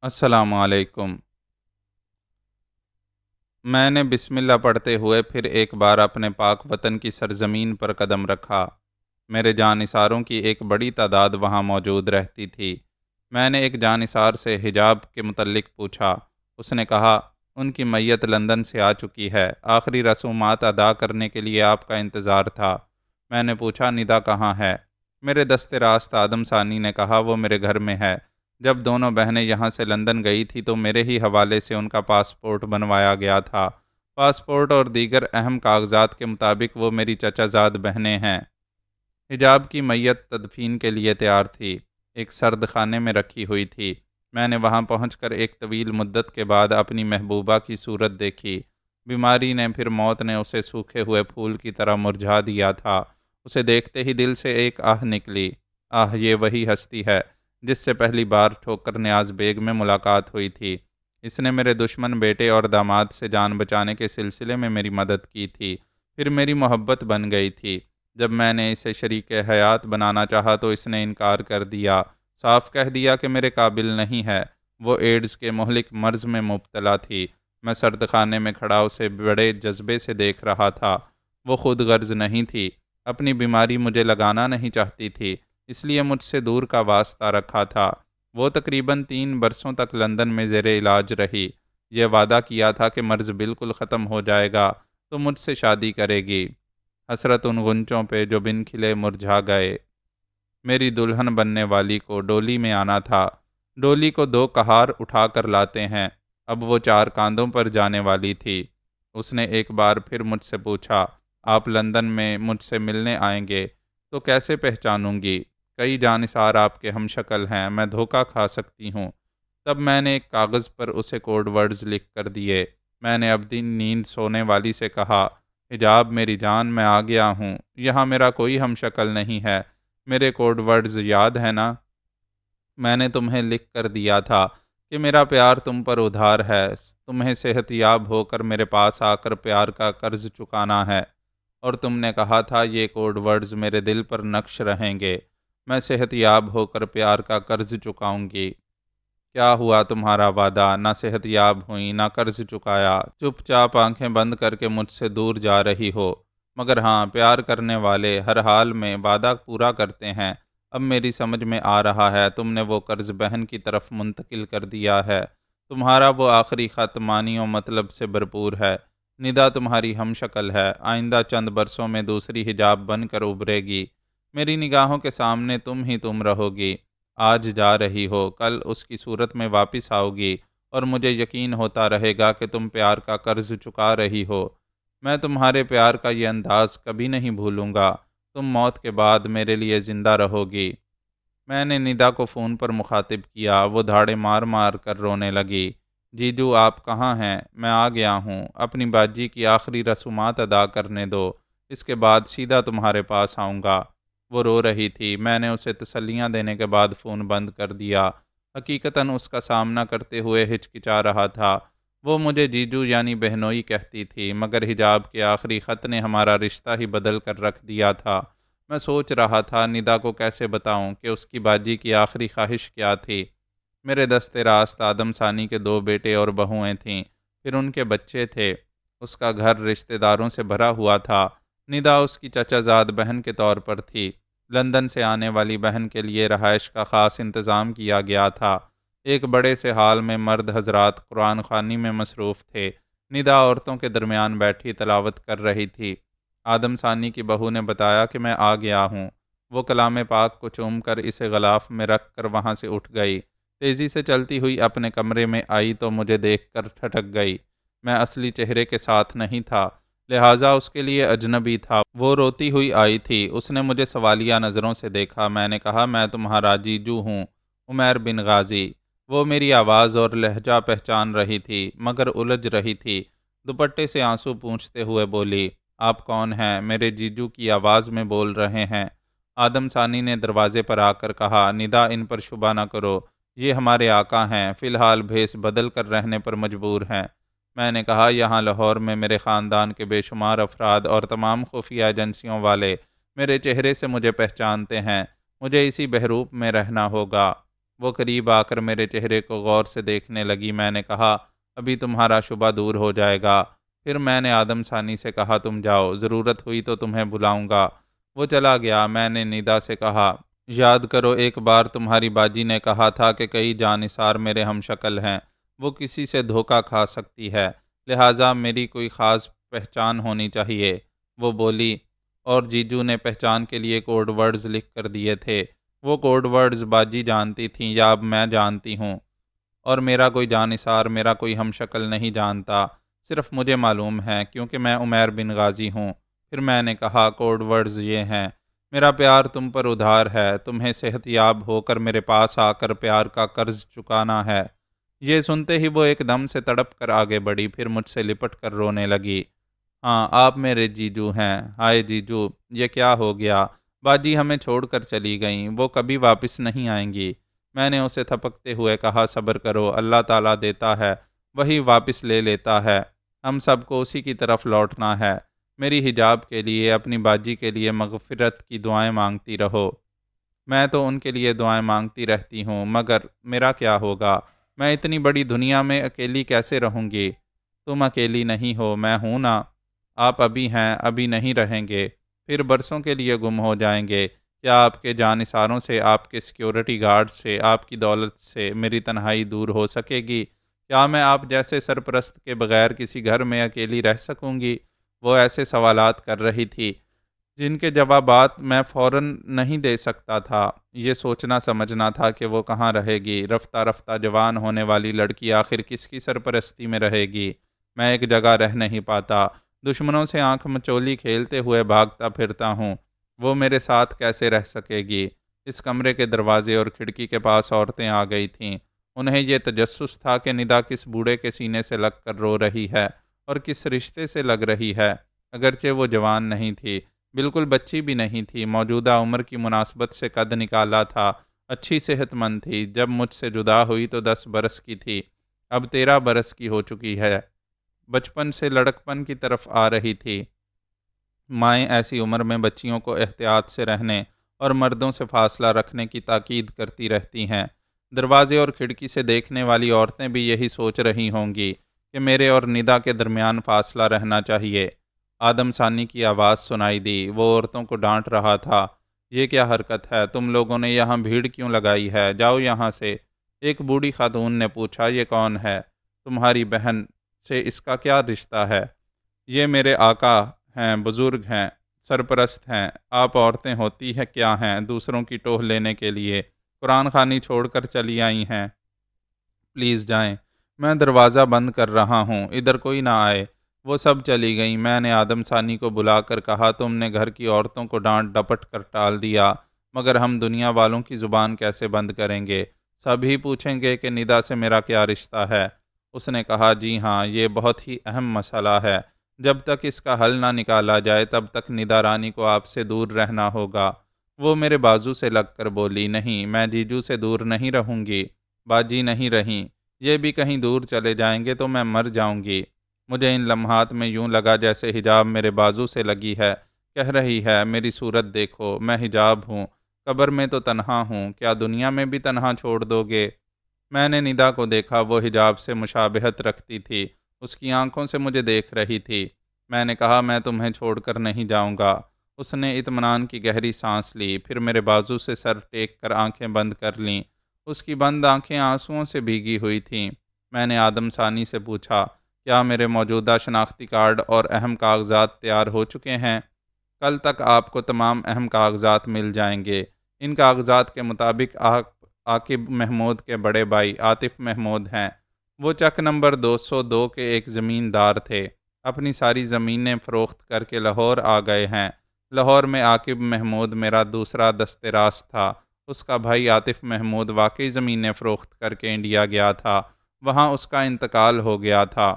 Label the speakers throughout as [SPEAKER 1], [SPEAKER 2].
[SPEAKER 1] السلام علیکم۔ میں نے بسم اللہ پڑھتے ہوئے پھر ایک بار اپنے پاک وطن کی سرزمین پر قدم رکھا۔ میرے جانثاروں کی ایک بڑی تعداد وہاں موجود رہتی تھی۔ میں نے ایک جانثار سے حجاب کے متعلق پوچھا۔ اس نے کہا، ان کی میت لندن سے آ چکی ہے، آخری رسومات ادا کرنے کے لیے آپ کا انتظار تھا۔ میں نے پوچھا، ندا کہاں ہے؟ میرے دست راست آدم ثانی نے کہا، وہ میرے گھر میں ہے۔ جب دونوں بہنیں یہاں سے لندن گئی تھی تو میرے ہی حوالے سے ان کا پاسپورٹ بنوایا گیا تھا۔ پاسپورٹ اور دیگر اہم کاغذات کے مطابق وہ میری چچا زاد بہنیں ہیں۔ حجاب کی میت تدفین کے لیے تیار تھی، ایک سرد خانے میں رکھی ہوئی تھی۔ میں نے وہاں پہنچ کر ایک طویل مدت کے بعد اپنی محبوبہ کی صورت دیکھی۔ بیماری نے پھر موت نے اسے سوکھے ہوئے پھول کی طرح مرجھا دیا تھا۔ اسے دیکھتے ہی دل سے ایک آہ نکلی۔ آہ، یہ وہی ہستی ہے جس سے پہلی بار ٹھوکر نیاز بیگ میں ملاقات ہوئی تھی۔ اس نے میرے دشمن بیٹے اور داماد سے جان بچانے کے سلسلے میں میری مدد کی تھی، پھر میری محبت بن گئی تھی۔ جب میں نے اسے شریک حیات بنانا چاہا تو اس نے انکار کر دیا، صاف کہہ دیا کہ میرے قابل نہیں ہے۔ وہ ایڈز کے مہلک مرض میں مبتلا تھی۔ میں سرد خانے میں کھڑا اسے بڑے جذبے سے دیکھ رہا تھا۔ وہ خود غرض نہیں تھی، اپنی بیماری مجھے لگانا نہیں چاہتی تھی، اس لیے مجھ سے دور کا واسطہ رکھا تھا۔ وہ تقریباً 3 برسوں تک لندن میں زیر علاج رہی۔ یہ وعدہ کیا تھا کہ مرض بالکل ختم ہو جائے گا تو مجھ سے شادی کرے گی۔ حسرت ان غنچوں پہ جو بن کھلے مرجھا گئے۔ میری دلہن بننے والی کو ڈولی میں آنا تھا۔ ڈولی کو 2 کہار اٹھا کر لاتے ہیں، اب وہ 4 کاندھوں پر جانے والی تھی۔ اس نے ایک بار پھر مجھ سے پوچھا، آپ لندن میں مجھ سے ملنے آئیں گے تو کیسے پہچانوں گی؟ کئی جانثار آپ کے ہم شکل ہیں، میں دھوکہ کھا سکتی ہوں۔ تب میں نے ایک کاغذ پر اسے کوڈ ورڈز لکھ کر دیے۔ میں نے اب دن نیند سونے والی سے کہا، حجاب میری جان، میں آ گیا ہوں، یہاں میرا کوئی ہم شکل نہیں ہے، میرے کوڈ ورڈز یاد ہے نا؟ میں نے تمہیں لکھ کر دیا تھا کہ میرا پیار تم پر ادھار ہے، تمہیں صحت یاب ہو کر میرے پاس آ کر پیار کا قرض چکانا ہے، اور تم نے کہا تھا یہ کوڈ ورڈز میرے دل پر نقش رہیں گے، میں صحت یاب ہو کر پیار کا قرض چکاؤں گی۔ کیا ہوا تمہارا وعدہ؟ نہ صحت یاب ہوئی، نہ قرض چکایا، چپ چاپ آنکھیں بند کر کے مجھ سے دور جا رہی ہو۔ مگر ہاں، پیار کرنے والے ہر حال میں وعدہ پورا کرتے ہیں۔ اب میری سمجھ میں آ رہا ہے، تم نے وہ قرض بہن کی طرف منتقل کر دیا ہے۔ تمہارا وہ آخری خط معنی و مطلب سے بھرپور ہے۔ ندا تمہاری ہم شکل ہے، آئندہ چند برسوں میں دوسری حجاب بن کر ابھرے گی۔ میری نگاہوں کے سامنے تم ہی تم رہو گی۔ آج جا رہی ہو، کل اس کی صورت میں واپس آؤ گی، اور مجھے یقین ہوتا رہے گا کہ تم پیار کا قرض چکا رہی ہو۔ میں تمہارے پیار کا یہ انداز کبھی نہیں بھولوں گا۔ تم موت کے بعد میرے لیے زندہ رہو گی۔ میں نے ندا کو فون پر مخاطب کیا، وہ دھاڑے مار مار کر رونے لگی۔ جیجو، آپ کہاں ہیں؟ میں آ گیا ہوں، اپنی باجی کی آخری رسومات ادا کرنے دو، اس کے بعد سیدھا تمہارے پاس آؤں گا۔ وہ رو رہی تھی۔ میں نے اسے تسلیاں دینے کے بعد فون بند کر دیا۔ حقیقتاً اس کا سامنا کرتے ہوئے ہچکچا رہا تھا۔ وہ مجھے جیجو یعنی بہنوئی کہتی تھی، مگر حجاب کے آخری خط نے ہمارا رشتہ ہی بدل کر رکھ دیا تھا۔ میں سوچ رہا تھا ندا کو کیسے بتاؤں کہ اس کی باجی کی آخری خواہش کیا تھی۔ میرے دست راست آدم ثانی کے 2 بیٹے اور بہوئیں تھیں، پھر ان کے بچے تھے۔ اس کا گھر رشتہ داروں سے بھرا ہوا تھا۔ ندا اس کی چچا زاد بہن کے طور پر تھی۔ لندن سے آنے والی بہن کے لیے رہائش کا خاص انتظام کیا گیا تھا۔ ایک بڑے سے ہال میں مرد حضرات قرآن خوانی میں مصروف تھے۔ ندا عورتوں کے درمیان بیٹھی تلاوت کر رہی تھی۔ آدم ثانی کی بہو نے بتایا کہ میں آ گیا ہوں۔ وہ کلام پاک کو چوم کر اسے غلاف میں رکھ کر وہاں سے اٹھ گئی۔ تیزی سے چلتی ہوئی اپنے کمرے میں آئی تو مجھے دیکھ کر ٹھٹک گئی۔ میں اصلی چہرے کے ساتھ نہیں تھا، لہٰذا اس کے لیے اجنبی تھا۔ وہ روتی ہوئی آئی تھی۔ اس نے مجھے سوالیہ نظروں سے دیکھا۔ میں نے کہا، میں تمہارا جیجو ہوں، عمیر بن غازی۔ وہ میری آواز اور لہجہ پہچان رہی تھی، مگر الجھ رہی تھی۔ دوپٹے سے آنسو پونچھتے ہوئے بولی، آپ کون ہیں؟ میرے جیجو کی آواز میں بول رہے ہیں۔ آدم ثانی نے دروازے پر آ کر کہا، ندا، ان پر شبہ نہ کرو، یہ ہمارے آقا ہیں، فی الحال بھیس بدل کر رہنے پر مجبور ہیں۔ میں نے کہا، یہاں لاہور میں میرے خاندان کے بے شمار افراد اور تمام خفیہ ایجنسیوں والے میرے چہرے سے مجھے پہچانتے ہیں، مجھے اسی بحروپ میں رہنا ہوگا۔ وہ قریب آ کر میرے چہرے کو غور سے دیکھنے لگی۔ میں نے کہا، ابھی تمہارا شبہ دور ہو جائے گا۔ پھر میں نے آدم ثانی سے کہا، تم جاؤ، ضرورت ہوئی تو تمہیں بلاؤں گا۔ وہ چلا گیا۔ میں نے ندا سے کہا، یاد کرو ایک بار تمہاری باجی نے کہا تھا کہ کئی جانثار میرے ہم شکل ہیں، وہ کسی سے دھوکہ کھا سکتی ہے، لہٰذا میری کوئی خاص پہچان ہونی چاہیے۔ وہ بولی، اور جیجو نے پہچان کے لیے کوڈ ورڈز لکھ کر دیے تھے۔ وہ کوڈ ورڈز باجی جانتی تھیں یا اب میں جانتی ہوں، اور میرا کوئی جانثار، میرا کوئی ہم شکل نہیں جانتا، صرف مجھے معلوم ہے کیونکہ میں عمیر بن غازی ہوں۔ پھر میں نے کہا، کوڈ ورڈز یہ ہیں، میرا پیار تم پر ادھار ہے، تمہیں صحت یاب ہو کر میرے پاس آ کر پیار کا قرض چکانا ہے۔ یہ سنتے ہی وہ ایک دم سے تڑپ کر آگے بڑھی، پھر مجھ سے لپٹ کر رونے لگی۔ ہاں، آپ میرے جیجو ہیں۔ ہائے جیجو، یہ کیا ہو گیا؟ باجی ہمیں چھوڑ کر چلی گئیں، وہ کبھی واپس نہیں آئیں گی۔ میں نے اسے تھپکتے ہوئے کہا، صبر کرو، اللہ تعالیٰ دیتا ہے، وہی واپس لے لیتا ہے، ہم سب کو اسی کی طرف لوٹنا ہے۔ میری حجاب کے لیے، اپنی باجی کے لیے مغفرت کی دعائیں مانگتی رہو۔ میں تو ان کے لیے دعائیں مانگتی رہتی ہوں، مگر میرا کیا ہوگا؟ میں اتنی بڑی دنیا میں اکیلی کیسے رہوں گی؟ تم اکیلی نہیں ہو، میں ہوں نا۔ آپ ابھی ہیں، ابھی نہیں رہیں گے، پھر برسوں کے لیے گم ہو جائیں گے۔ کیا آپ کے جانثاروں سے، آپ کے سیکیورٹی گارڈ سے، آپ کی دولت سے میری تنہائی دور ہو سکے گی؟ کیا میں آپ جیسے سرپرست کے بغیر کسی گھر میں اکیلی رہ سکوں گی؟ وہ ایسے سوالات کر رہی تھی جن کے جوابات میں فوراً نہیں دے سکتا تھا۔ یہ سوچنا سمجھنا تھا کہ وہ کہاں رہے گی۔ رفتہ رفتہ جوان ہونے والی لڑکی آخر کس کی سرپرستی میں رہے گی؟ میں ایک جگہ رہ نہیں پاتا، دشمنوں سے آنکھ مچولی کھیلتے ہوئے بھاگتا پھرتا ہوں۔ وہ میرے ساتھ کیسے رہ سکے گی؟ اس کمرے کے دروازے اور کھڑکی کے پاس عورتیں آ گئی تھیں۔ انہیں یہ تجسس تھا کہ ندا کس بوڑھے کے سینے سے لگ کر رو رہی ہے اور کس رشتے سے لگ رہی ہے۔ اگرچہ وہ جوان نہیں تھی، بالکل بچی بھی نہیں تھی، موجودہ عمر کی مناسبت سے قد نکالا تھا، اچھی صحت مند تھی۔ جب مجھ سے جدا ہوئی تو 10 برس کی تھی، اب 13 برس کی ہو چکی ہے۔ بچپن سے لڑکپن کی طرف آ رہی تھی۔ مائیں ایسی عمر میں بچیوں کو احتیاط سے رہنے اور مردوں سے فاصلہ رکھنے کی تاکید کرتی رہتی ہیں۔ دروازے اور کھڑکی سے دیکھنے والی عورتیں بھی یہی سوچ رہی ہوں گی کہ میرے اور ندا کے درمیان فاصلہ رہنا چاہیے۔ آدم ثانی کی آواز سنائی دی۔ وہ عورتوں کو ڈانٹ رہا تھا، یہ کیا حرکت ہے؟ تم لوگوں نے یہاں بھیڑ کیوں لگائی ہے؟ جاؤ یہاں سے۔ ایک بوڑھی خاتون نے پوچھا، یہ کون ہے؟ تمہاری بہن سے اس کا کیا رشتہ ہے؟ یہ میرے آقا ہیں، بزرگ ہیں، سرپرست ہیں۔ آپ عورتیں ہوتی ہیں کیا ہیں دوسروں کی ٹوہ لینے کے لیے؟ قرآن خوانی چھوڑ کر چلی آئی ہیں؟ پلیز جائیں، میں دروازہ بند کر رہا ہوں، ادھر کوئی نہ آئے۔ وہ سب چلی گئیں۔ میں نے آدم ثانی کو بلا کر کہا، تم نے گھر کی عورتوں کو ڈانٹ ڈپٹ کر ٹال دیا، مگر ہم دنیا والوں کی زبان کیسے بند کریں گے؟ سب ہی پوچھیں گے کہ ندا سے میرا کیا رشتہ ہے۔ اس نے کہا، جی ہاں، یہ بہت ہی اہم مسئلہ ہے، جب تک اس کا حل نہ نکالا جائے تب تک ندا رانی کو آپ سے دور رہنا ہوگا۔ وہ میرے بازو سے لگ کر بولی، نہیں، میں جیجو سے دور نہیں رہوں گی۔ باجی نہیں رہیں، یہ بھی کہیں دور چلے جائیں گے تو میں مر جاؤں گی۔ مجھے ان لمحات میں یوں لگا جیسے حجاب میرے بازو سے لگی ہے، کہہ رہی ہے، میری صورت دیکھو، میں حجاب ہوں، قبر میں تو تنہا ہوں، کیا دنیا میں بھی تنہا چھوڑ دو گے؟ میں نے ندا کو دیکھا، وہ حجاب سے مشابہت رکھتی تھی، اس کی آنکھوں سے مجھے دیکھ رہی تھی۔ میں نے کہا، میں تمہیں چھوڑ کر نہیں جاؤں گا۔ اس نے اطمینان کی گہری سانس لی، پھر میرے بازو سے سر ٹیک کر آنکھیں بند کر لیں۔ اس کی بند آنکھیں آنسوؤں سے بھیگی ہوئی تھیں۔ میں نے آدم ثانی سے پوچھا، کیا میرے موجودہ شناختی کارڈ اور اہم کاغذات تیار ہو چکے ہیں؟ کل تک آپ کو تمام اہم کاغذات مل جائیں گے۔ ان کاغذات کے مطابق آپ عاقب محمود کے بڑے بھائی عاطف محمود ہیں۔ وہ چک نمبر 202 کے ایک زمیندار تھے، اپنی ساری زمینیں فروخت کر کے لاہور آ گئے ہیں۔ لاہور میں عاقب محمود میرا دوسرا دست راست تھا۔ اس کا بھائی عاطف محمود واقعی زمینیں فروخت کر کے انڈیا گیا تھا، وہاں اس کا انتقال ہو گیا تھا۔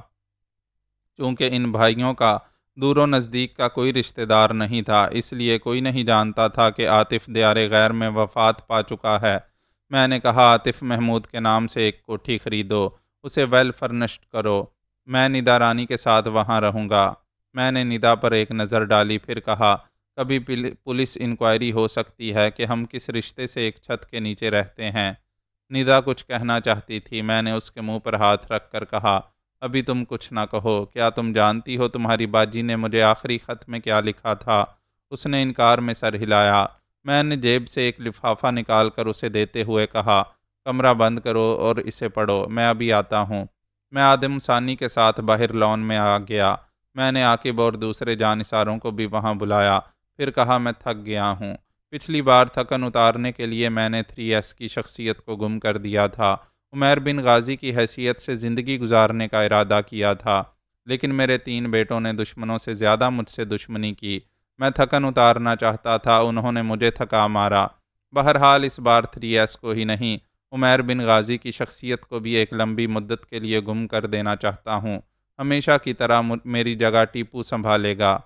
[SPEAKER 1] چونکہ ان بھائیوں کا دور و نزدیک کا کوئی رشتہ دار نہیں تھا، اس لیے کوئی نہیں جانتا تھا کہ عاطف دیار غیر میں وفات پا چکا ہے۔ میں نے کہا، عاطف محمود کے نام سے ایک کوٹھی خریدو، اسے ویل فرنشڈ کرو، میں ندا رانی کے ساتھ وہاں رہوں گا۔ میں نے ندا پر ایک نظر ڈالی، پھر کہا، کبھی پولیس انکوائری ہو سکتی ہے کہ ہم کس رشتے سے ایک چھت کے نیچے رہتے ہیں۔ ندا کچھ کہنا چاہتی تھی، میں نے اس کے منہ پر ہاتھ رکھ کر کہا، ابھی تم کچھ نہ کہو، کیا تم جانتی ہو تمہاری باجی نے مجھے آخری خط میں کیا لکھا تھا؟ اس نے انکار میں سر ہلایا۔ میں نے جیب سے ایک لفافہ نکال کر اسے دیتے ہوئے کہا، کمرہ بند کرو اور اسے پڑھو، میں ابھی آتا ہوں۔ میں آدم ثانی کے ساتھ باہر لان میں آ گیا۔ میں نے عاقب اور دوسرے جانثاروں کو بھی وہاں بلایا، پھر کہا میں تھک گیا ہوں۔ پچھلی بار تھکن اتارنے کے لیے میں نے 3S کی شخصیت کو گم کر دیا تھا۔ عمیر بن غازی کی حیثیت سے زندگی گزارنے کا ارادہ کیا تھا، لیکن میرے 3 بیٹوں نے دشمنوں سے زیادہ مجھ سے دشمنی کی۔ میں تھکن اتارنا چاہتا تھا، انہوں نے مجھے تھکا مارا۔ بہرحال اس بار 3S کو ہی نہیں، عمیر بن غازی کی شخصیت کو بھی ایک لمبی مدت کے لیے گم کر دینا چاہتا ہوں۔ ہمیشہ کی طرح میری جگہ ٹیپو سنبھالے گا۔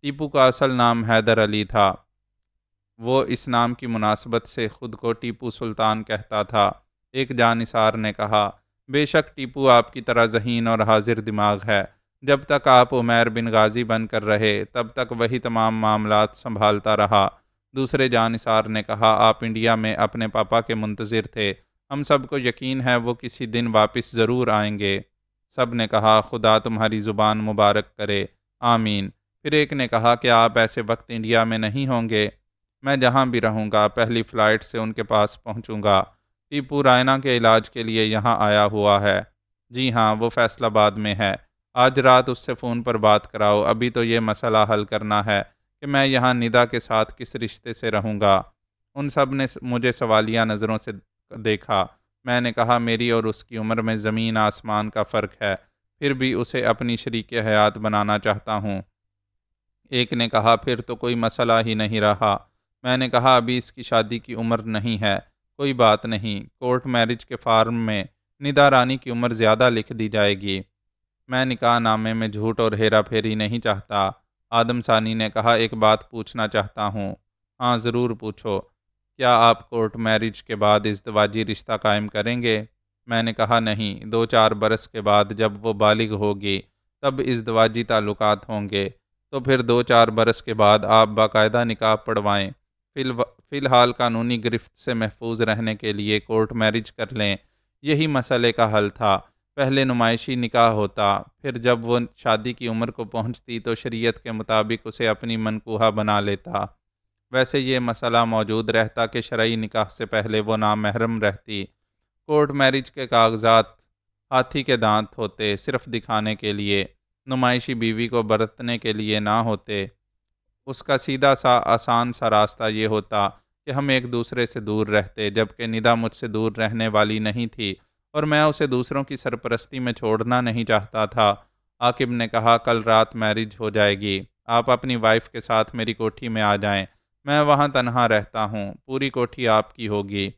[SPEAKER 1] ٹیپو کا اصل نام حیدر علی تھا۔ وہ اس نام کی مناسبت سے خود کو ٹیپو سلطان کہتا تھا۔ ایک جانثار نے کہا، بے شک ٹیپو آپ کی طرح ذہین اور حاضر دماغ ہے۔ جب تک آپ عمیر بن غازی بن کر رہے، تب تک وہی تمام معاملات سنبھالتا رہا۔ دوسرے جانثار نے کہا، آپ انڈیا میں اپنے پاپا کے منتظر تھے، ہم سب کو یقین ہے وہ کسی دن واپس ضرور آئیں گے۔ سب نے کہا، خدا تمہاری زبان مبارک کرے، آمین۔ پھر ایک نے کہا کہ آپ ایسے وقت انڈیا میں نہیں ہوں گے۔ میں جہاں بھی رہوں گا، پہلی فلائٹ سے ان کے پاس پہنچوں گا۔ ٹیپو رائنا کے علاج کے لیے یہاں آیا ہوا ہے۔ جی ہاں، وہ فیصل آباد میں ہے۔ آج رات اس سے فون پر بات کراؤ، ابھی تو یہ مسئلہ حل کرنا ہے کہ میں یہاں ندا کے ساتھ کس رشتے سے رہوں گا۔ ان سب نے مجھے سوالیہ نظروں سے دیکھا۔ میں نے کہا، میری اور اس کی عمر میں زمین آسمان کا فرق ہے، پھر بھی اسے اپنی شریک حیات بنانا چاہتا ہوں۔ ایک نے کہا، پھر تو کوئی مسئلہ ہی نہیں رہا۔ میں نے کہا، ابھی اس کی شادی کی عمر نہیں ہے، کوئی بات نہیں، کورٹ میرج کے فارم میں ندا رانی کی عمر زیادہ لکھ دی جائے گی۔ میں نکاح نامے میں جھوٹ اور ہیرا پھیری نہیں چاہتا۔ آدم ثانی نے کہا، ایک بات پوچھنا چاہتا ہوں۔ ہاں ضرور پوچھو۔ کیا آپ کورٹ میرج کے بعد ازدواجی رشتہ قائم کریں گے؟ میں نے کہا، نہیں، 2-4 برس کے بعد جب وہ بالغ ہوگی تب ازدواجی تعلقات ہوں گے، تو پھر 2-4 برس کے بعد آپ باقاعدہ نکاح پڑھوائیں۔ فی الحال قانونی گرفت سے محفوظ رہنے کے لیے کورٹ میرج کر لیں، یہی مسئلے کا حل تھا۔ پہلے نمائشی نکاح ہوتا، پھر جب وہ شادی کی عمر کو پہنچتی تو شریعت کے مطابق اسے اپنی منکوحہ بنا لیتا۔ ویسے یہ مسئلہ موجود رہتا کہ شرعی نکاح سے پہلے وہ نامحرم رہتی۔ کورٹ میرج کے کاغذات ہاتھی کے دانت ہوتے، صرف دکھانے کے لیے، نمائشی بیوی کو برتنے کے لیے نہ ہوتے۔ اس کا سیدھا سا آسان سا راستہ یہ ہوتا کہ ہم ایک دوسرے سے دور رہتے، جبکہ ندا مجھ سے دور رہنے والی نہیں تھی اور میں اسے دوسروں کی سرپرستی میں چھوڑنا نہیں چاہتا تھا۔ عاقب نے کہا، کل رات میرج ہو جائے گی، آپ اپنی وائف کے ساتھ میری کوٹھی میں آ جائیں، میں وہاں تنہا رہتا ہوں، پوری کوٹھی آپ کی ہوگی۔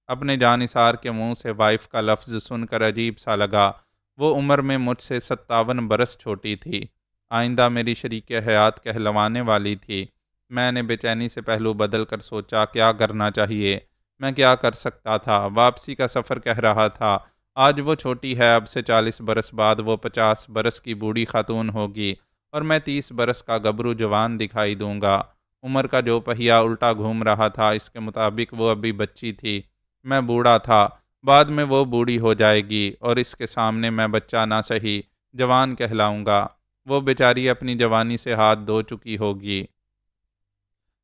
[SPEAKER 1] اپنے جانثار کے منہ سے وائف کا لفظ سن کر عجیب سا لگا۔ وہ عمر میں مجھ سے 57 برس چھوٹی تھی، آئندہ میری شریک حیات کہلوانے والی تھی۔ میں نے بے چینی سے پہلو بدل کر سوچا، کیا کرنا چاہیے؟ میں کیا کر سکتا تھا؟ واپسی کا سفر کہہ رہا تھا، آج وہ چھوٹی ہے، اب سے 40 برس بعد وہ 50 برس کی بوڑھی خاتون ہوگی اور میں 30 برس کا گبرو جوان دکھائی دوں گا۔ عمر کا جو پہیہ الٹا گھوم رہا تھا، اس کے مطابق وہ ابھی بچی تھی، میں بوڑھا تھا، بعد میں وہ بوڑھی ہو جائے گی اور اس کے سامنے میں بچہ نہ سہی جوان کہلاؤں گا۔ وہ بیچاری اپنی جوانی سے ہاتھ دھو چکی ہوگی۔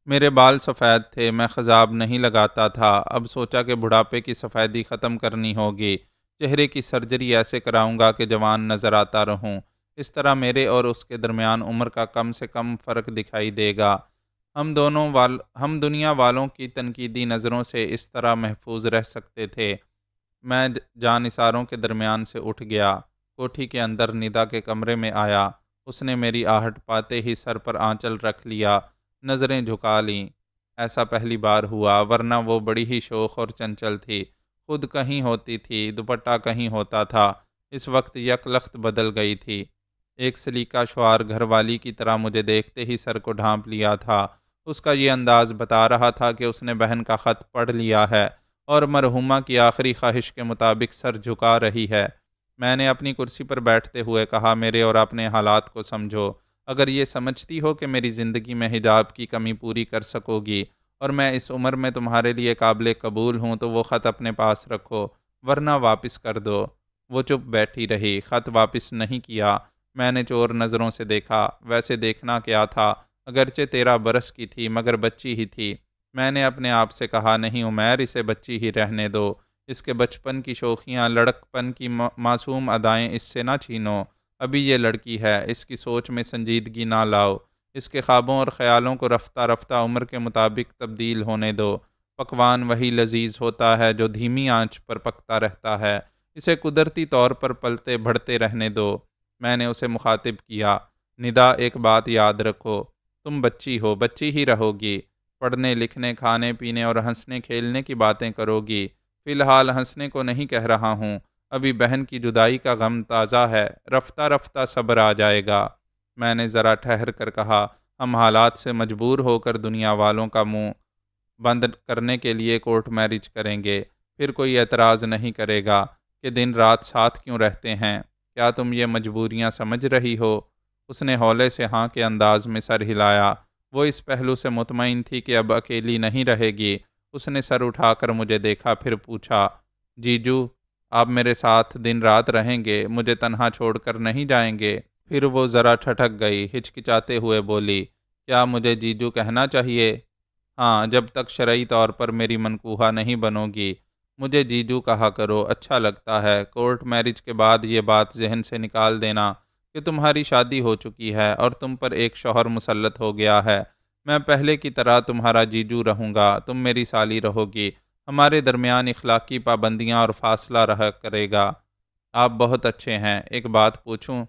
[SPEAKER 1] میرے بال سفید تھے، میں خضاب نہیں لگاتا تھا، اب سوچا کہ بڑھاپے کی سفیدی ختم کرنی ہوگی، چہرے کی سرجری ایسے کراؤں گا کہ جوان نظر آتا رہوں، اس طرح میرے اور اس کے درمیان عمر کا کم سے کم فرق دکھائی دے گا۔ ہم دنیا والوں کی تنقیدی نظروں سے اس طرح محفوظ رہ سکتے تھے۔ میں جانثاروں کے درمیان سے اٹھ گیا، کوٹھی کے اندر ندا کے کمرے میں آیا۔ اس نے میری آہٹ پاتے ہی سر پر آنچل رکھ لیا، نظریں جھکا لیں۔ ایسا پہلی بار ہوا، ورنہ وہ بڑی ہی شوخ اور چنچل تھی، خود کہیں ہوتی تھی، دوپٹہ کہیں ہوتا تھا، اس وقت یک لخت بدل گئی تھی۔ ایک سلیقہ شعار گھر والی کی طرح مجھے دیکھتے ہی سر کو ڈھانپ لیا تھا۔ اس کا یہ انداز بتا رہا تھا کہ اس نے بہن کا خط پڑھ لیا ہے اور مرحومہ کی آخری خواہش کے مطابق سر جھکا رہی ہے۔ میں نے اپنی کرسی پر بیٹھتے ہوئے کہا، میرے اور اپنے حالات کو سمجھو، اگر یہ سمجھتی ہو کہ میری زندگی میں حجاب کی کمی پوری کر سکو گی اور میں اس عمر میں تمہارے لیے قابل قبول ہوں تو وہ خط اپنے پاس رکھو، ورنہ واپس کر دو۔ وہ چپ بیٹھی رہی، خط واپس نہیں کیا۔ میں نے چور نظروں سے دیکھا، ویسے دیکھنا کیا تھا، اگرچہ 13 برس کی تھی مگر بچی ہی تھی۔ میں نے اپنے آپ سے کہا، نہیں عمیر، اسے بچی ہی رہنے دو، اس کے بچپن کی شوخیاں، لڑکپن کی معصوم ادائیں اس سے نہ چھینو۔ ابھی یہ لڑکی ہے، اس کی سوچ میں سنجیدگی نہ لاؤ، اس کے خوابوں اور خیالوں کو رفتہ رفتہ عمر کے مطابق تبدیل ہونے دو۔ پکوان وہی لذیذ ہوتا ہے جو دھیمی آنچ پر پکتا رہتا ہے، اسے قدرتی طور پر پلتے بڑھتے رہنے دو۔ میں نے اسے مخاطب کیا، ندا، ایک بات یاد رکھو، تم بچی ہو، بچی ہی رہو گی، پڑھنے لکھنے، کھانے پینے اور ہنسنے کھیلنے کی باتیں کرو گی۔ فی الحال ہنسنے کو نہیں کہہ رہا ہوں، ابھی بہن کی جدائی کا غم تازہ ہے، رفتہ رفتہ صبر آ جائے گا۔ میں نے ذرا ٹھہر کر کہا، ہم حالات سے مجبور ہو کر دنیا والوں کا منہ بند کرنے کے لیے کورٹ میرج کریں گے، پھر کوئی اعتراض نہیں کرے گا کہ دن رات ساتھ کیوں رہتے ہیں۔ کیا تم یہ مجبوریاں سمجھ رہی ہو؟ اس نے ہولے سے ہاں کے انداز میں سر ہلایا۔ وہ اس پہلو سے مطمئن تھی کہ اب اکیلی نہیں رہے گی۔ اس نے سر اٹھا کر مجھے دیکھا، پھر پوچھا، جیجو، آپ میرے ساتھ دن رات رہیں گے، مجھے تنہا چھوڑ کر نہیں جائیں گے؟ پھر وہ ذرا ٹھٹک گئی، ہچکچاتے ہوئے بولی، کیا مجھے جیجو کہنا چاہیے؟ ہاں، جب تک شرعی طور پر میری منکوحہ نہیں بنو گی، مجھے جیجو کہا کرو، اچھا لگتا ہے۔ کورٹ میرج کے بعد یہ بات ذہن سے نکال دینا کہ تمہاری شادی ہو چکی ہے اور تم پر ایک شوہر مسلط ہو گیا ہے۔ میں پہلے کی طرح تمہارا جیجو رہوں گا، تم میری سالی رہو گی، ہمارے درمیان اخلاقی پابندیاں اور فاصلہ رہا کرے گا۔ آپ بہت اچھے ہیں، ایک بات پوچھوں؟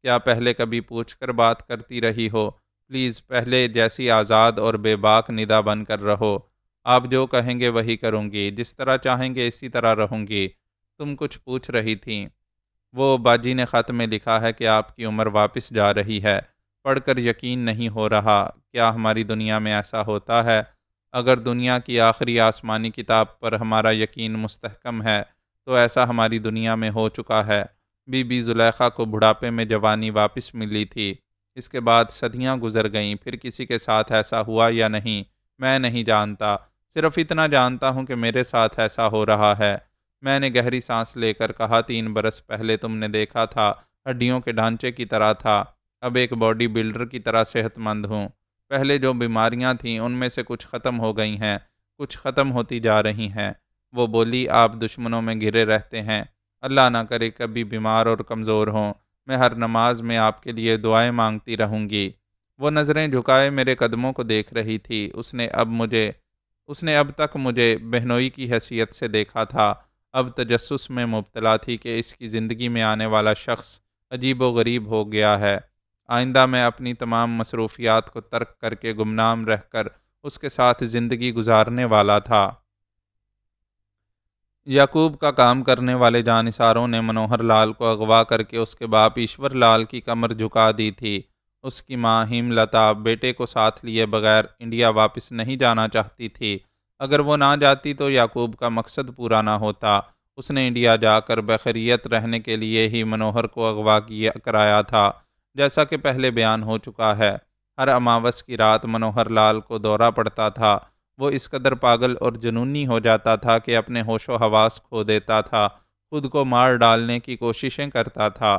[SPEAKER 1] کیا پہلے کبھی پوچھ کر بات کرتی رہی ہو؟ پلیز پہلے جیسی آزاد اور بے باک ندا بن کر رہو۔ آپ جو کہیں گے وہی کروں گی، جس طرح چاہیں گے اسی طرح رہوں گی۔ تم کچھ پوچھ رہی تھیں؟ وہ باجی نے خط میں لکھا ہے کہ آپ کی عمر واپس جا رہی ہے۔ پڑھ کر یقین نہیں ہو رہا، کیا ہماری دنیا میں ایسا ہوتا ہے؟ اگر دنیا کی آخری آسمانی کتاب پر ہمارا یقین مستحکم ہے تو ایسا ہماری دنیا میں ہو چکا ہے۔ بی بی زلیخا کو بڑھاپے میں جوانی واپس ملی تھی، اس کے بعد صدیاں گزر گئیں، پھر کسی کے ساتھ ایسا ہوا یا نہیں میں نہیں جانتا، صرف اتنا جانتا ہوں کہ میرے ساتھ ایسا ہو رہا ہے۔ میں نے گہری سانس لے کر کہا، 3 برس پہلے تم نے دیکھا تھا ہڈیوں کے ڈھانچے کی طرح تھا، اب ایک باڈی بلڈر کی طرح صحت مند ہوں۔ پہلے جو بیماریاں تھیں ان میں سے کچھ ختم ہو گئی ہیں، کچھ ختم ہوتی جا رہی ہیں۔ وہ بولی، آپ دشمنوں میں گھرے رہتے ہیں، اللہ نہ کرے کبھی بیمار اور کمزور ہوں، میں ہر نماز میں آپ کے لیے دعائیں مانگتی رہوں گی۔ وہ نظریں جھکائے میرے قدموں کو دیکھ رہی تھی، اس نے اب تک مجھے بہنوئی کی حیثیت سے دیکھا تھا، اب تجسس میں مبتلا تھی کہ اس کی زندگی میں آنے والا شخص عجیب و غریب ہو گیا ہے۔ آئندہ میں اپنی تمام مصروفیات کو ترک کر کے گمنام رہ کر اس کے ساتھ زندگی گزارنے والا تھا۔ یعقوب کا کام کرنے والے جانثاروں نے منوہر لال کو اغوا کر کے اس کے باپ ایشور لال کی کمر جھکا دی تھی۔ اس کی ماں ہیم لتا بیٹے کو ساتھ لیے بغیر انڈیا واپس نہیں جانا چاہتی تھی۔ اگر وہ نہ جاتی تو یعقوب کا مقصد پورا نہ ہوتا۔ اس نے انڈیا جا کر بخیریت رہنے کے لیے ہی منوہر کو اغوا کرایا تھا، جیسا کہ پہلے بیان ہو چکا ہے۔ ہر اماوس کی رات منوہر لال کو دورہ پڑتا تھا۔ وہ اس قدر پاگل اور جنونی ہو جاتا تھا کہ اپنے ہوش و حواس کھو دیتا تھا، خود کو مار ڈالنے کی کوششیں کرتا تھا۔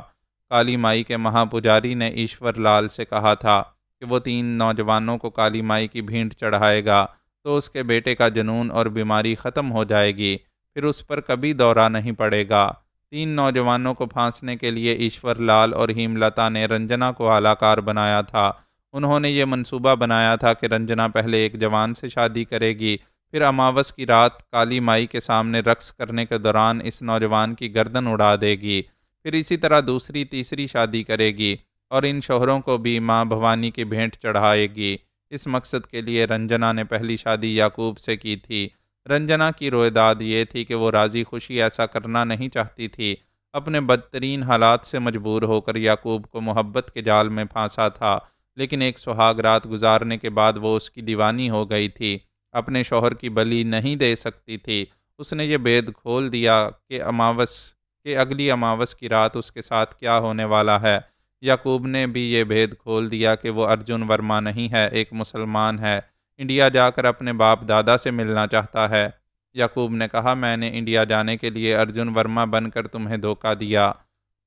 [SPEAKER 1] کالی مائی کے مہا پجاری نے ایشور لال سے کہا تھا کہ وہ 3 نوجوانوں کو کالی مائی کی بھینٹ چڑھائے گا تو اس کے بیٹے کا جنون اور بیماری ختم ہو جائے گی، پھر اس پر کبھی دورہ نہیں پڑے گا۔ 3 نوجوانوں کو پھانسنے کے لیے ایشور لال اور ہیم لتا نے رنجنا کو اعلی کار بنایا تھا۔ انہوں نے یہ منصوبہ بنایا تھا کہ رنجنا پہلے ایک جوان سے شادی کرے گی، پھر اماوس کی رات کالی مائی کے سامنے رقص کرنے کے دوران اس نوجوان کی گردن اڑا دے گی، پھر اسی طرح دوسری تیسری شادی کرے گی اور ان شوہروں کو بھی ماں بھوانی کی بھینٹ چڑھائے گی۔ اس مقصد کے لیے رنجنا نے پہلی شادی یعقوب سے کی تھی۔ رنجنا کی رویداد یہ تھی کہ وہ راضی خوشی ایسا کرنا نہیں چاہتی تھی، اپنے بدترین حالات سے مجبور ہو کر یعقوب کو محبت کے جال میں پھانسا تھا، لیکن ایک سہاگ رات گزارنے کے بعد وہ اس کی دیوانی ہو گئی تھی، اپنے شوہر کی بلی نہیں دے سکتی تھی۔ اس نے یہ بید کھول دیا کہ اگلی اماوس کی رات اس کے ساتھ کیا ہونے والا ہے۔ یعقوب نے بھی یہ بید کھول دیا کہ وہ ارجن ورما نہیں ہے، ایک مسلمان ہے۔ انڈیا جا کر اپنے باپ دادا سے ملنا چاہتا ہے۔ یعقوب نے کہا، میں نے انڈیا جانے کے لیے ارجن ورما بن کر تمہیں دھوکہ دیا۔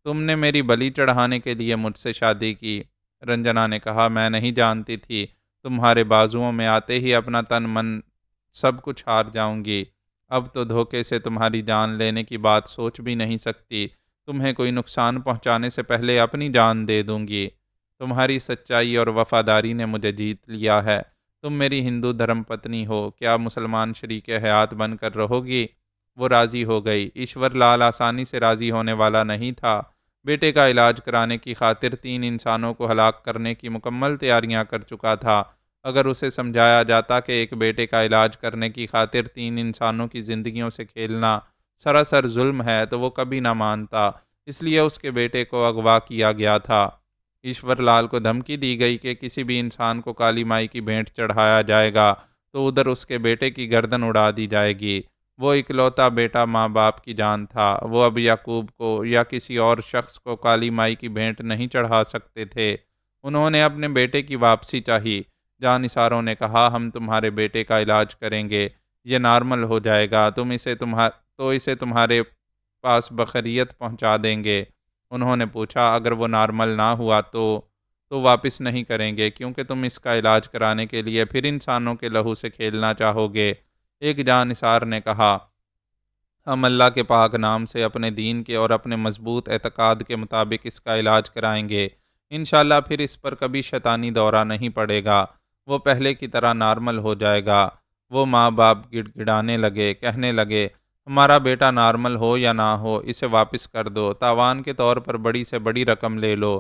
[SPEAKER 1] تم نے میری بلی چڑھانے کے لیے مجھ سے شادی کی۔ رنجنا نے کہا، میں نہیں جانتی تھی تمہارے بازوؤں میں آتے ہی اپنا تن من سب کچھ ہار جاؤں گی۔ اب تو دھوکے سے تمہاری جان لینے کی بات سوچ بھی نہیں سکتی۔ تمہیں کوئی نقصان پہنچانے سے پہلے اپنی جان دے دوں گی۔ تمہاری سچائی اور وفاداری نے مجھے جیت لیا ہے۔ تم میری ہندو دھرم پتنی ہو، کیا مسلمان شریک حیات بن کر رہو گی؟ وہ راضی ہو گئی۔ ایشور لال آسانی سے راضی ہونے والا نہیں تھا۔ بیٹے کا علاج کرانے کی خاطر 3 انسانوں کو ہلاک کرنے کی مکمل تیاریاں کر چکا تھا۔ اگر اسے سمجھایا جاتا کہ ایک بیٹے کا علاج کرنے کی خاطر 3 انسانوں کی زندگیوں سے کھیلنا سراسر ظلم ہے تو وہ کبھی نہ مانتا۔ اس لیے اس کے بیٹے کو اغوا کیا گیا تھا۔ ایشور لال کو دھمکی دی گئی کہ کسی بھی انسان کو کالی مائی کی بھینٹ چڑھایا جائے گا تو ادھر اس کے بیٹے کی گردن اڑا دی جائے گی۔ وہ اکلوتا بیٹا ماں باپ کی جان تھا۔ وہ اب یعقوب کو یا کسی اور شخص کو کالی مائی کی بھینٹ نہیں چڑھا سکتے تھے۔ انہوں نے اپنے بیٹے کی واپسی چاہی۔ جانثاروں نے کہا، ہم تمہارے بیٹے کا علاج کریں گے، یہ نارمل ہو جائے گا، اسے تمہارے پاس بخیریت پہنچا دیں گے۔ انہوں نے پوچھا، اگر وہ نارمل نہ ہوا تو واپس نہیں کریں گے، کیونکہ تم اس کا علاج کرانے کے لیے پھر انسانوں کے لہو سے کھیلنا چاہو گے۔ ایک جانثار نے کہا، ہم اللہ کے پاک نام سے اپنے دین کے اور اپنے مضبوط اعتقاد کے مطابق اس کا علاج کرائیں گے۔ انشاءاللہ پھر اس پر کبھی شیطانی دورہ نہیں پڑے گا، وہ پہلے کی طرح نارمل ہو جائے گا۔ وہ ماں باپ گڑ گڑانے لگے، کہنے لگے، ہمارا بیٹا نارمل ہو یا نہ ہو، اسے واپس کر دو، تاوان کے طور پر بڑی سے بڑی رقم لے لو۔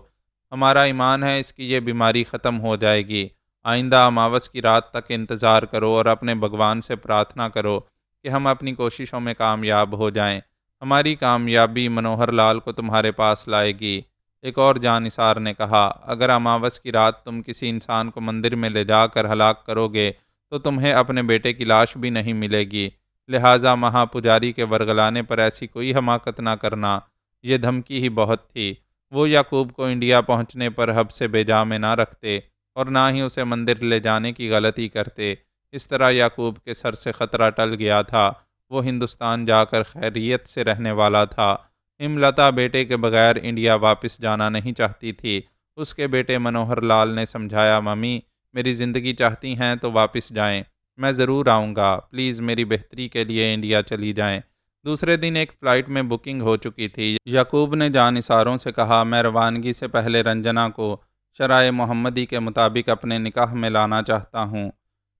[SPEAKER 1] ہمارا ایمان ہے اس کی یہ بیماری ختم ہو جائے گی۔ آئندہ اماوس کی رات تک انتظار کرو اور اپنے بھگوان سے پرارتھنا کرو کہ ہم اپنی کوششوں میں کامیاب ہو جائیں۔ ہماری کامیابی منوہر لال کو تمہارے پاس لائے گی۔ ایک اور جانثار نے کہا، اگر اماوس کی رات تم کسی انسان کو مندر میں لے جا کر ہلاک کرو گے تو تمہیں اپنے بیٹے کی لاش بھی نہیں ملے گی، لہٰذا مہا پجاری کے ورگلانے پر ایسی کوئی حماقت نہ کرنا۔ یہ دھمکی ہی بہت تھی۔ وہ یعقوب کو انڈیا پہنچنے پر حب سے بیجا میں نہ رکھتے اور نہ ہی اسے مندر لے جانے کی غلطی کرتے۔ اس طرح یعقوب کے سر سے خطرہ ٹل گیا تھا۔ وہ ہندوستان جا کر خیریت سے رہنے والا تھا۔ ہیملتا بیٹے کے بغیر انڈیا واپس جانا نہیں چاہتی تھی۔ اس کے بیٹے منوہر لال نے سمجھایا، ممی میری زندگی چاہتی ہیں تو واپس جائیں، میں ضرور آؤں گا، پلیز میری بہتری کے لیے انڈیا چلی جائیں۔ دوسرے دن ایک فلائٹ میں بکنگ ہو چکی تھی۔ یعقوب نے جانثاروں سے کہا، میں روانگی سے پہلے رنجنا کو شرائع محمدی کے مطابق اپنے نکاح میں لانا چاہتا ہوں۔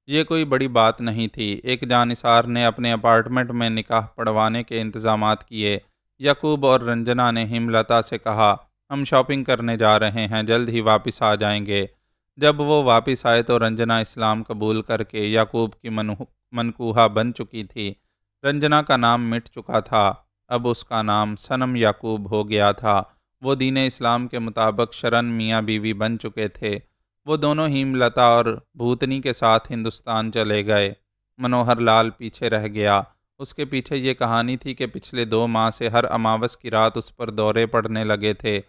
[SPEAKER 1] یہ کوئی بڑی بات نہیں تھی۔ ایک جانثار نے اپنے اپارٹمنٹ میں نکاح پڑھوانے کے انتظامات کیے۔ یعقوب اور رنجنا نے ہیملتا سے کہا، ہم شاپنگ کرنے جا رہے ہیں، جلد ہی واپس آ جائیں گے۔ جب وہ واپس آئے تو رنجنا اسلام قبول کر کے یعقوب کی منکوحہ بن چکی تھی۔ رنجنا کا نام مٹ چکا تھا، اب اس کا نام صنم یعقوب ہو گیا تھا۔ وہ دین اسلام کے مطابق شرعاً میاں بیوی بن چکے تھے۔ وہ دونوں ہیملتا اور بھوتنی کے ساتھ ہندوستان چلے گئے۔ منوہر لال پیچھے رہ گیا۔ اس کے پیچھے یہ کہانی تھی کہ پچھلے 2 ماہ سے ہر اماوس کی رات اس پر دورے پڑنے لگے تھے۔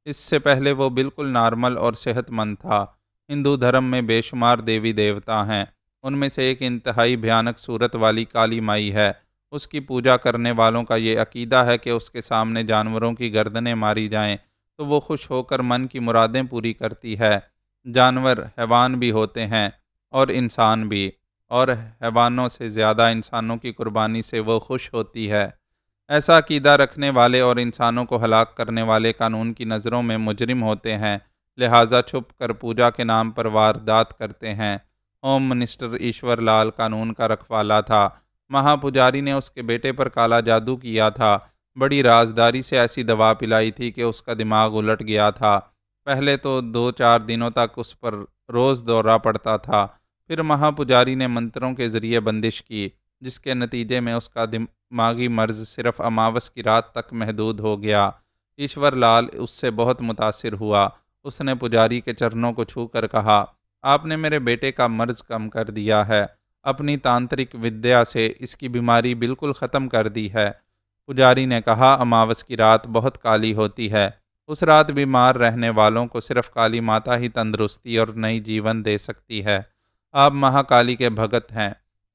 [SPEAKER 1] اس سے پہلے وہ بالکل نارمل اور صحت مند تھا۔ ہندو دھرم میں بے شمار دیوی دیوتا ہیں، ان میں سے ایک انتہائی بھیانک صورت والی کالی مائی ہے۔ اس کی پوجا کرنے والوں کا یہ عقیدہ ہے کہ اس کے سامنے جانوروں کی گردنیں ماری جائیں تو وہ خوش ہو کر من کی مرادیں پوری کرتی ہے۔ جانور حیوان بھی ہوتے ہیں اور انسان بھی، اور حیوانوں سے زیادہ انسانوں کی قربانی سے وہ خوش ہوتی ہے۔ ایسا عقیدہ رکھنے والے اور انسانوں کو ہلاک کرنے والے قانون کی نظروں میں مجرم ہوتے ہیں، لہٰذا چھپ کر پوجا کے نام پر واردات کرتے ہیں۔ ہوم منسٹر ایشور لال قانون کا رکھوالا تھا۔ مہا پجاری نے اس کے بیٹے پر کالا جادو کیا تھا۔ بڑی رازداری سے ایسی دوا پلائی تھی کہ اس کا دماغ الٹ گیا تھا۔ پہلے تو 2-4 دنوں تک اس پر روز دورہ پڑتا تھا، پھر مہا پجاری نے منتروں کے ذریعے بندش کی، جس کے نتیجے میں اس کا دماغی مرض صرف اماوس کی رات تک محدود ہو گیا۔ ایشور لال اس سے بہت متاثر ہوا۔ اس نے پجاری کے چرنوں کو چھو کر کہا، آپ نے میرے بیٹے کا مرض کم کر دیا ہے، اپنی تانترک ودیا سے اس کی بیماری بالکل ختم کر دی ہے۔ پجاری نے کہا، اماوس کی رات بہت کالی ہوتی ہے، اس رات بیمار رہنے والوں کو صرف کالی ماتا ہی تندرستی اور نئی جیون دے سکتی ہے۔ آپ مہاکالی کے بھگت ہیں،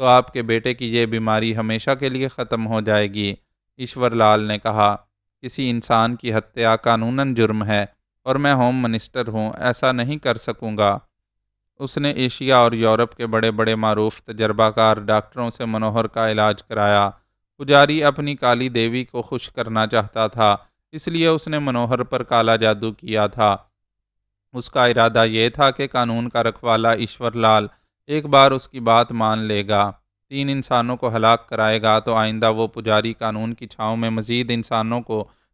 [SPEAKER 1] تو آپ کے بیٹے کی یہ بیماری ہمیشہ کے لیے ختم ہو جائے گی۔ ایشور لال نے کہا، کسی انسان کی ہتیا قانوناً جرم ہے اور میں ہوم منسٹر ہوں، ایسا نہیں کر سکوں گا۔ اس نے ایشیا اور یورپ کے بڑے بڑے معروف تجربہ کار ڈاکٹروں سے منوہر کا علاج کرایا۔ پجاری اپنی کالی دیوی کو خوش کرنا چاہتا تھا، اس لیے اس نے منوہر پر کالا جادو کیا تھا۔ اس کا ارادہ یہ تھا کہ قانون کا رکھوالا ایشور لال ایک بار اس کی بات مان لے گا، 3 انسانوں کو ہلاک کرائے گا تو آئندہ وہ پجاری قانون کی چھاؤں میں مزید انسانوں کو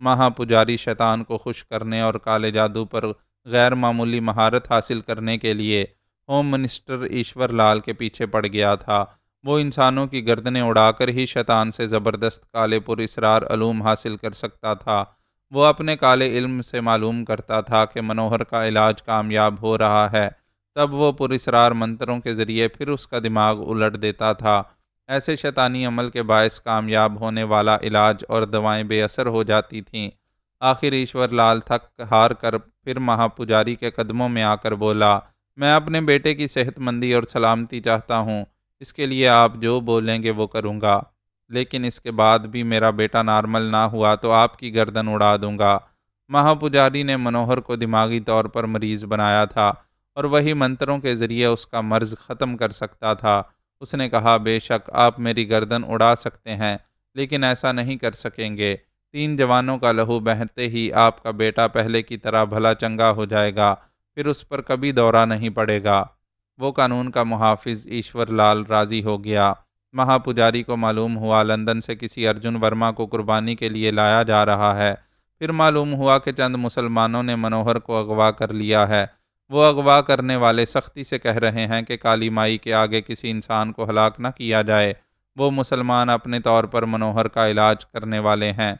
[SPEAKER 1] مہا پجاری شیطان کو خوش کرنے اور کالے جادو پر غیر معمولی مہارت حاصل کرنے کے لیے ہوم منسٹر ایشور لال کے پیچھے پڑ گیا تھا۔ وہ انسانوں کی گردنیں اڑا کر ہی شیطان سے زبردست کالے پر اسرار علوم حاصل کر سکتا تھا۔ وہ اپنے کالے علم سے معلوم کرتا تھا کہ منوہر کا علاج کامیاب ہو رہا ہے، تب وہ پراسرار منتروں کے ذریعے پھر اس کا دماغ الٹ دیتا تھا۔ ایسے شیطانی عمل کے باعث کامیاب ہونے والا علاج اور دوائیں بے اثر ہو جاتی تھیں۔ آخر ایشور لال تھک ہار کر پھر مہا پجاری کے قدموں میں آ کر بولا، میں اپنے بیٹے کی صحت مندی اور سلامتی چاہتا ہوں، اس کے لیے آپ جو بولیں گے وہ کروں گا، لیکن اس کے بعد بھی میرا بیٹا نارمل نہ ہوا تو آپ کی گردن اڑا دوں گا۔ مہا پجاری نے منوہر کو دماغی طور پر مریض بنایا تھا اور وہی منتروں کے ذریعے اس کا مرض ختم کر سکتا تھا۔ اس نے کہا، بے شک آپ میری گردن اڑا سکتے ہیں، لیکن ایسا نہیں کر سکیں گے۔ 3 جوانوں کا لہو بہتے ہی آپ کا بیٹا پہلے کی طرح بھلا چنگا ہو جائے گا، پھر اس پر کبھی دورہ نہیں پڑے گا۔ وہ قانون کا محافظ ایشور لال راضی ہو گیا۔ مہا پجاری کو معلوم ہوا لندن سے کسی ارجن ورما کو قربانی کے لیے لایا جا رہا ہے۔ پھر معلوم ہوا کہ چند مسلمانوں نے منوہر کو اغوا کر لیا ہے۔ وہ اغوا کرنے والے سختی سے کہہ رہے ہیں کہ کالی مائی کے آگے کسی انسان کو ہلاک نہ کیا جائے۔ وہ مسلمان اپنے طور پر منوہر کا علاج کرنے والے ہیں۔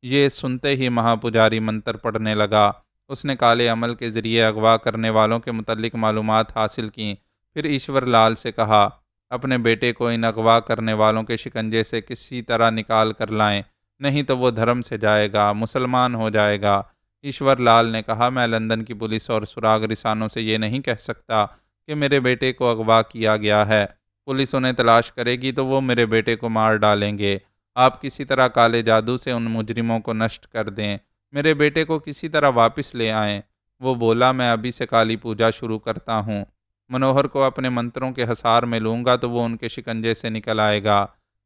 [SPEAKER 1] یہ سنتے ہی مہا پجاری منتر پڑھنے لگا۔ اس نے کالے عمل کے ذریعے اغوا کرنے والوں کے متعلق معلومات حاصل کیں۔ پھر ایشور لال سے کہا، اپنے بیٹے کو ان اغوا کرنے والوں کے شکنجے سے کسی طرح نکال کر لائیں، نہیں تو وہ دھرم سے جائے گا، مسلمان ہو جائے گا۔ ایشور لال نے کہا، میں لندن کی پولیس اور سراغ رسانوں سے یہ نہیں کہہ سکتا کہ میرے بیٹے کو اغوا کیا گیا ہے۔ پولیس انہیں تلاش کرے گی تو وہ میرے بیٹے کو مار ڈالیں گے۔ آپ کسی طرح کالے جادو سے ان مجرموں کو نشٹ کر دیں، میرے بیٹے کو کسی طرح واپس لے آئیں۔ وہ بولا، میں ابھی سے کالی پوجا شروع کرتا ہوں۔ منوہر کو اپنے منتروں کے حصار میں لوں گا تو وہ ان کے شکنجے سے نکل آئے گا۔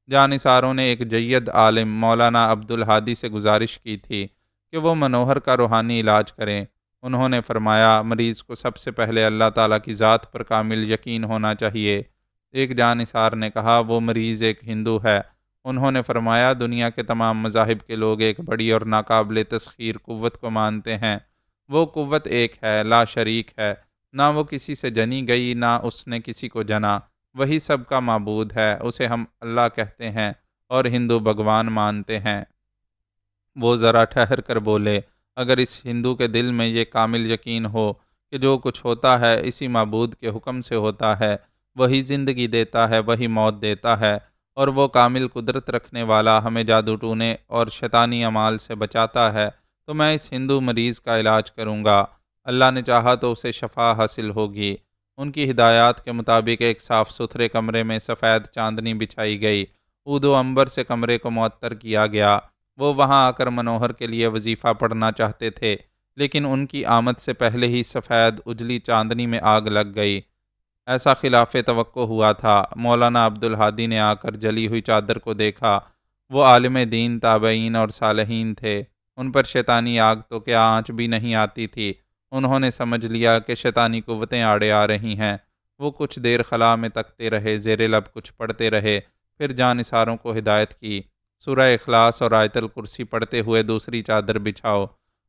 [SPEAKER 1] جانثاروں نے ایک جید عالم مولانا عبدالہادی سے گزارش کی تھی کہ وہ منوہر کا روحانی علاج کریں۔ انہوں نے فرمایا، مریض کو سب سے پہلے اللہ تعالیٰ کی ذات پر کامل یقین ہونا چاہیے۔ ایک جانثار نے کہا، وہ مریض ایک ہندو ہے۔ انہوں نے فرمایا، دنیا کے تمام مذاہب کے لوگ ایک بڑی اور ناقابل تسخیر قوت کو مانتے ہیں۔ وہ قوت ایک ہے، لا شریک ہے، نہ وہ کسی سے جنی گئی نہ اس نے کسی کو جنا، وہی سب کا معبود ہے، اسے ہم اللہ کہتے ہیں اور ہندو بھگوان مانتے ہیں۔ وہ ذرا ٹھہر کر بولے، اگر اس ہندو کے دل میں یہ کامل یقین ہو کہ جو کچھ ہوتا ہے اسی معبود کے حکم سے ہوتا ہے، وہی زندگی دیتا ہے، وہی موت دیتا ہے، اور وہ کامل قدرت رکھنے والا ہمیں جادو ٹونے اور شیطانی اعمال سے بچاتا ہے، تو میں اس ہندو مریض کا علاج کروں گا۔ اللہ نے چاہا تو اسے شفا حاصل ہوگی۔ ان کی ہدایات کے مطابق ایک صاف ستھرے کمرے میں سفید چاندنی بچھائی گئی، عود و عنبر سے کمرے کو معطر کیا گیا۔ وہ وہاں آ کر منوہر کے لیے وظیفہ پڑھنا چاہتے تھے، لیکن ان کی آمد سے پہلے ہی سفید اجلی چاندنی میں آگ لگ گئی۔ ایسا خلاف توقع ہوا تھا۔ مولانا عبدالہادی نے آ کر جلی ہوئی چادر کو دیکھا۔ وہ عالم دین، تابعین اور صالحین تھے، ان پر شیطانی آگ تو کیا آنچ بھی نہیں آتی تھی۔ انہوں نے سمجھ لیا کہ شیطانی قوتیں آڑے آ رہی ہیں۔ وہ کچھ دیر خلا میں تکتے رہے، زیر لب کچھ پڑھتے رہے، پھر جانثاروں کو ہدایت کی، سورہ اخلاص اور آیت الکرسی پڑھتے ہوئے دوسری چادر بچھاؤ۔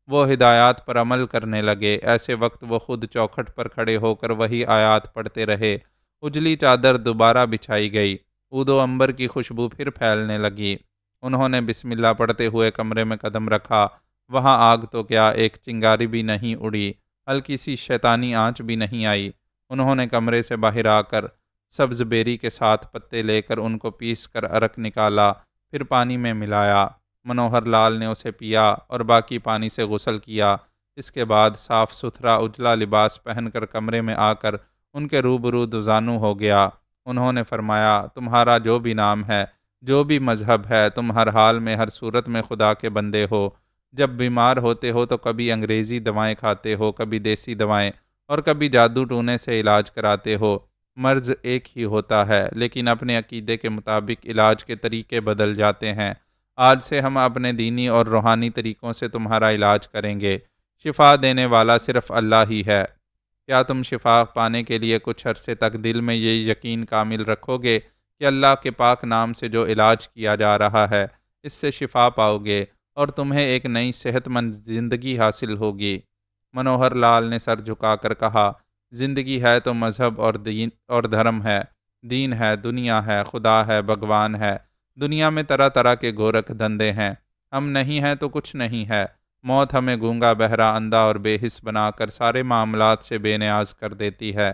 [SPEAKER 1] وہ ہدایات پر عمل کرنے لگے۔ ایسے وقت وہ خود چوکھٹ پر کھڑے ہو کر وہی آیات پڑھتے رہے۔ اجلی چادر دوبارہ بچھائی گئی، عود و عنبر کی خوشبو پھر پھیلنے لگی۔ انہوں نے بسم اللہ پڑھتے ہوئے کمرے میں قدم رکھا۔ وہاں آگ تو کیا، ایک چنگاری بھی نہیں اڑی، ہلکی سی شیطانی آنچ بھی نہیں آئی۔ انہوں نے کمرے سے باہر آ کر سبز بیری کے ساتھ پتے لے کر ان کو پیس کر عرق نکالا، پھر پانی میں ملایا۔ منوہر لال نے اسے پیا اور باقی پانی سے غسل کیا۔ اس کے بعد صاف ستھرا اجلا لباس پہن کر کمرے میں آ کر ان کے روبرو دوزانو ہو گیا۔ انہوں نے فرمایا، تمہارا جو بھی نام ہے، جو بھی مذہب ہے، تم ہر حال میں ہر صورت میں خدا کے بندے ہو۔ جب بیمار ہوتے ہو تو کبھی انگریزی دوائیں کھاتے ہو، کبھی دیسی دوائیں، اور کبھی جادو ٹونے سے علاج کراتے ہو۔ مرض ایک ہی ہوتا ہے، لیکن اپنے عقیدے کے مطابق علاج کے طریقے بدل جاتے ہیں۔ آج سے ہم اپنے دینی اور روحانی طریقوں سے تمہارا علاج کریں گے۔ شفا دینے والا صرف اللہ ہی ہے۔ کیا تم شفا پانے کے لیے کچھ عرصے تک دل میں یہ یقین کامل رکھو گے کہ اللہ کے پاک نام سے جو علاج کیا جا رہا ہے، اس سے شفا پاؤ گے اور تمہیں ایک نئی صحت مند زندگی حاصل ہوگی؟ منوہر لال نے سر جھکا کر کہا، زندگی ہے تو مذہب اور دین اور دھرم ہے، دین ہے، دنیا ہے، خدا ہے، بھگوان ہے۔ دنیا میں طرح طرح کے گورکھ دھندے ہیں، ہم نہیں ہیں تو کچھ نہیں ہے۔ موت ہمیں گونگا، بہرا، اندھا اور بے حس بنا کر سارے معاملات سے بے نیاز کر دیتی ہے۔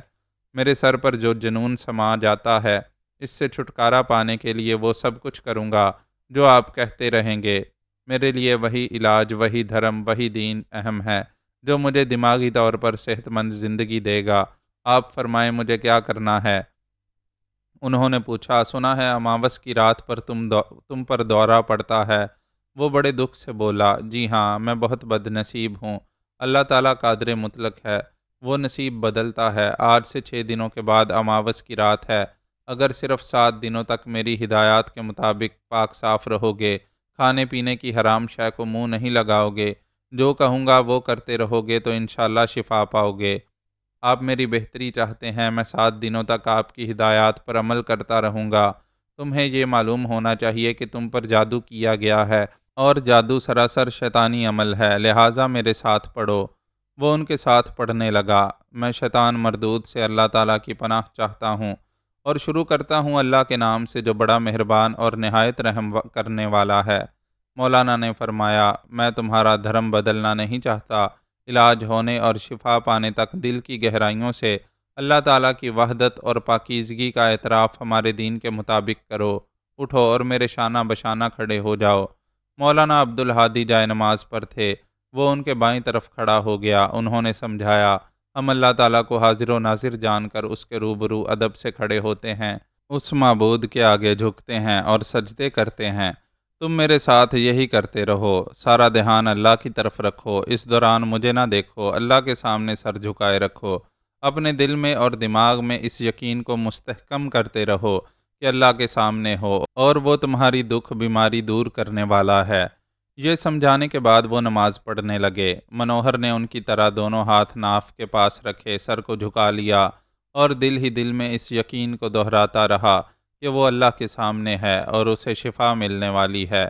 [SPEAKER 1] میرے سر پر جو جنون سما جاتا ہے، اس سے چھٹکارا پانے کے لیے وہ سب کچھ کروں گا جو آپ کہتے رہیں گے۔ میرے لیے وہی علاج، وہی دھرم، وہی دین اہم ہے جو مجھے دماغی طور پر صحت مند زندگی دے گا۔ آپ فرمائیں مجھے کیا کرنا ہے؟ انہوں نے پوچھا، سنا ہے اماوس کی رات پر تم پر دورہ پڑتا ہے۔ وہ بڑے دکھ سے بولا، جی ہاں، میں بہت بد نصیب ہوں۔ اللہ تعالیٰ قادر مطلق ہے، وہ نصیب بدلتا ہے۔ آج سے 6 دنوں کے بعد اماوس کی رات ہے۔ اگر صرف 7 دنوں تک میری ہدایات کے مطابق پاک صاف رہو گے، کھانے پینے کی حرام شے کو منہ نہیں لگاؤ گے، جو کہوں گا وہ کرتے رہو گے تو انشاءاللہ شفا پاؤ گے۔ آپ میری بہتری چاہتے ہیں، میں 7 دنوں تک آپ کی ہدایات پر عمل کرتا رہوں گا۔ تمہیں یہ معلوم ہونا چاہیے کہ تم پر جادو کیا گیا ہے اور جادو سراسر شیطانی عمل ہے، لہٰذا میرے ساتھ پڑھو۔ وہ ان کے ساتھ پڑھنے لگا۔ میں شیطان مردود سے اللہ تعالیٰ کی پناہ چاہتا ہوں اور شروع کرتا ہوں اللہ کے نام سے جو بڑا مہربان اور نہایت رحم کرنے والا ہے۔ مولانا نے فرمایا، میں تمہارا دھرم بدلنا نہیں چاہتا۔ علاج ہونے اور شفا پانے تک دل کی گہرائیوں سے اللہ تعالیٰ کی وحدت اور پاکیزگی کا اعتراف ہمارے دین کے مطابق کرو۔ اٹھو اور میرے شانہ بشانہ کھڑے ہو جاؤ۔ مولانا عبدالہادی جائے نماز پر تھے، وہ ان کے بائیں طرف کھڑا ہو گیا۔ انہوں نے سمجھایا، ہم اللہ تعالیٰ کو حاضر و ناظر جان کر اس کے روبرو ادب سے کھڑے ہوتے ہیں، اس معبود کے آگے جھکتے ہیں اور سجدے کرتے ہیں۔ تم میرے ساتھ یہی کرتے رہو، سارا دھیان اللہ کی طرف رکھو، اس دوران مجھے نہ دیکھو، اللہ کے سامنے سر جھکائے رکھو۔ اپنے دل میں اور دماغ میں اس یقین کو مستحکم کرتے رہو کہ اللہ کے سامنے ہو اور وہ تمہاری دکھ بیماری دور کرنے والا ہے۔ یہ سمجھانے کے بعد وہ نماز پڑھنے لگے۔ منوہر نے ان کی طرح دونوں ہاتھ ناف کے پاس رکھے، سر کو جھکا لیا اور دل ہی دل میں اس یقین کو دہراتا رہا کہ وہ اللہ کے سامنے ہے اور اسے شفا ملنے والی ہے۔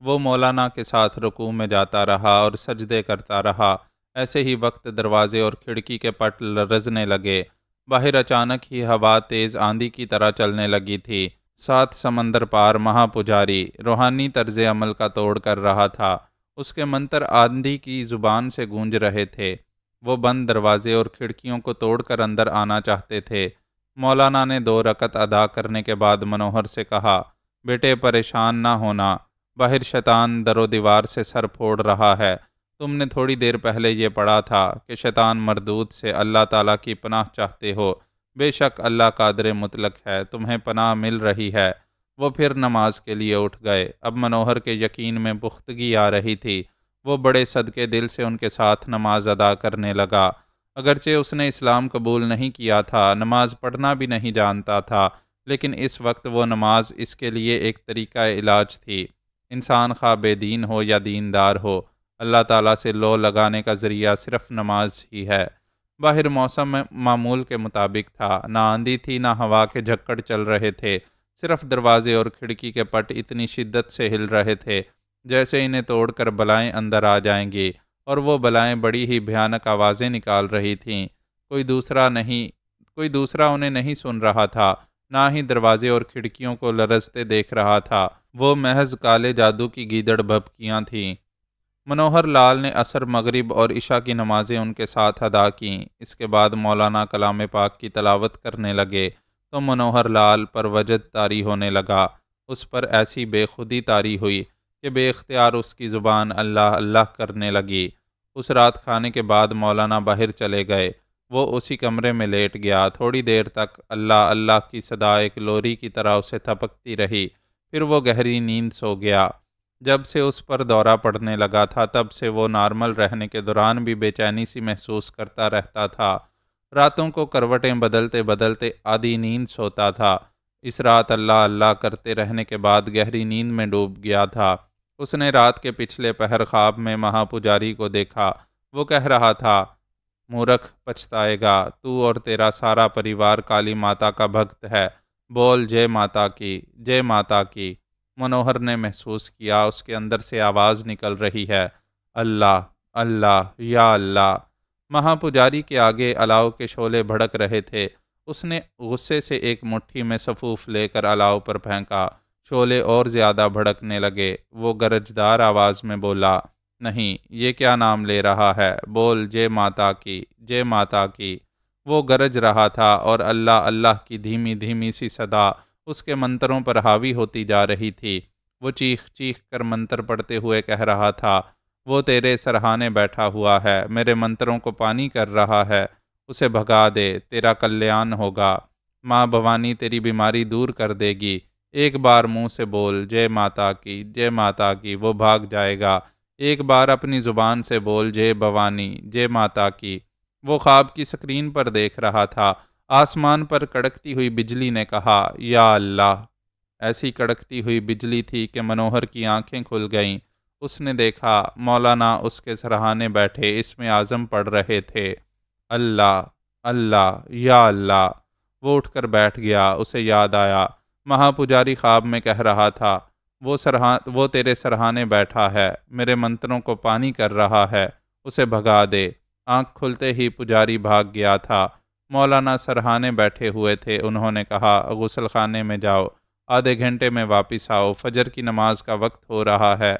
[SPEAKER 1] وہ مولانا کے ساتھ رکوع میں جاتا رہا اور سجدے کرتا رہا۔ ایسے ہی وقت دروازے اور کھڑکی کے پٹ لرزنے لگے۔ باہر اچانک ہی ہوا تیز آندھی کی طرح چلنے لگی تھی۔ 7 سمندر پار مہا پجاری روحانی طرز عمل کا توڑ کر رہا تھا۔ اس کے منتر آندھی کی زبان سے گونج رہے تھے۔ وہ بند دروازے اور کھڑکیوں کو توڑ کر اندر آنا چاہتے تھے۔ مولانا نے 2 رکعت ادا کرنے کے بعد منوہر سے کہا، بیٹے پریشان نہ ہونا، باہر شیطان در و دیوار سے سر پھوڑ رہا ہے۔ تم نے تھوڑی دیر پہلے یہ پڑھا تھا کہ شیطان مردود سے اللہ تعالیٰ کی پناہ چاہتے ہو۔ بے شک اللہ قادر مطلق ہے، تمہیں پناہ مل رہی ہے۔ وہ پھر نماز کے لیے اٹھ گئے۔ اب منوہر کے یقین میں پختگی آ رہی تھی۔ وہ بڑے صدقے دل سے ان کے ساتھ نماز ادا کرنے لگا۔ اگرچہ اس نے اسلام قبول نہیں کیا تھا، نماز پڑھنا بھی نہیں جانتا تھا، لیکن اس وقت وہ نماز اس کے لیے ایک طریقہ علاج تھی۔ انسان خواہ بے دین ہو یا دیندار ہو، اللہ تعالیٰ سے لو لگانے کا ذریعہ صرف نماز ہی ہے۔ باہر موسم معمول کے مطابق تھا، نہ آندھی تھی نہ ہوا کے جھکڑ چل رہے تھے، صرف دروازے اور کھڑکی کے پٹ اتنی شدت سے ہل رہے تھے جیسے انہیں توڑ کر بلائیں اندر آ جائیں گی، اور وہ بلائیں بڑی ہی بھیانک آوازیں نکال رہی تھیں۔ کوئی دوسرا انہیں نہیں سن رہا تھا، نہ ہی دروازے اور کھڑکیوں کو لرزتے دیکھ رہا تھا، وہ محض کالے جادو کی گیدڑ بھبکیاں تھیں۔ منوہر لال نے عصر، مغرب اور عشاء کی نمازیں ان کے ساتھ ادا کیں۔ اس کے بعد مولانا کلام پاک کی تلاوت کرنے لگے تو منوہر لال پر وجد طاری ہونے لگا۔ اس پر ایسی بے خودی طاری ہوئی کہ بے اختیار اس کی زبان اللہ اللہ کرنے لگی۔ اس رات کھانے کے بعد مولانا باہر چلے گئے۔ وہ اسی کمرے میں لیٹ گیا۔ تھوڑی دیر تک اللہ اللہ کی صدا ایک لوری کی طرح اسے تھپکتی رہی، پھر وہ گہری نیند سو گیا۔ جب سے اس پر دورہ پڑنے لگا تھا تب سے وہ نارمل رہنے کے دوران بھی بے چینی سی محسوس کرتا رہتا تھا۔ راتوں کو کروٹیں بدلتے بدلتے آدھی نیند سوتا تھا۔ اس رات اللہ اللہ کرتے رہنے کے بعد گہری نیند میں ڈوب گیا تھا۔ اس نے رات کے پچھلے پہر خواب میں مہا پجاری کو دیکھا۔ وہ کہہ رہا تھا، مورکھ پچھتائے گا، تو اور تیرا سارا پریوار کالی ماتا کا بھکت ہے، بول جے ماتا کی، جے ماتا کی۔ منوہر نے محسوس کیا اس کے اندر سے آواز نکل رہی ہے، اللہ اللہ یا اللہ۔ مہا پجاری کے آگے الاؤ کے شعلے بھڑک رہے تھے۔ اس نے غصے سے ایک مٹھی میں سفوف لے کر الاؤ پر پھینکا۔ شعلے اور زیادہ بھڑکنے لگے۔ وہ گرجدار آواز میں بولا، نہیں، یہ کیا نام لے رہا ہے، بول جے ماتا کی، جے ماتا کی۔ وہ گرج رہا تھا اور اللہ اللہ کی دھیمی دھیمی سی صدا اس کے منتروں پر حاوی ہوتی جا رہی تھی۔ وہ چیخ چیخ کر منتر پڑھتے ہوئے کہہ رہا تھا، وہ تیرے سرہانے بیٹھا ہوا ہے، میرے منتروں کو پانی کر رہا ہے، اسے بھگا دے، تیرا کلیان ہوگا، ماں بھوانی تیری بیماری دور کر دے گی، ایک بار منہ سے بول جے ماتا کی، جے ماتا کی، وہ بھاگ جائے گا، ایک بار اپنی زبان سے بول جے بھوانی، جے ماتا کی۔ وہ خواب کی سکرین پر دیکھ رہا تھا۔ آسمان پر کڑکتی ہوئی بجلی نے کہا، یا اللہ۔ ایسی کڑکتی ہوئی بجلی تھی کہ منوہر کی آنکھیں کھل گئیں۔ اس نے دیکھا مولانا اس کے سرہانے بیٹھے اسم اعظم پڑھ رہے تھے، اللہ اللہ یا اللہ۔ وہ اٹھ کر بیٹھ گیا۔ اسے یاد آیا، مہا پجاری خواب میں کہہ رہا تھا، وہ تیرے سرہانے بیٹھا ہے، میرے منتروں کو پانی کر رہا ہے، اسے بھگا دے۔ آنکھ کھلتے ہی پجاری بھاگ گیا تھا۔ مولانا سرہانے بیٹھے ہوئے تھے۔ انہوں نے کہا، غسل خانے میں جاؤ، آدھے گھنٹے میں واپس آؤ، فجر کی نماز کا وقت ہو رہا ہے۔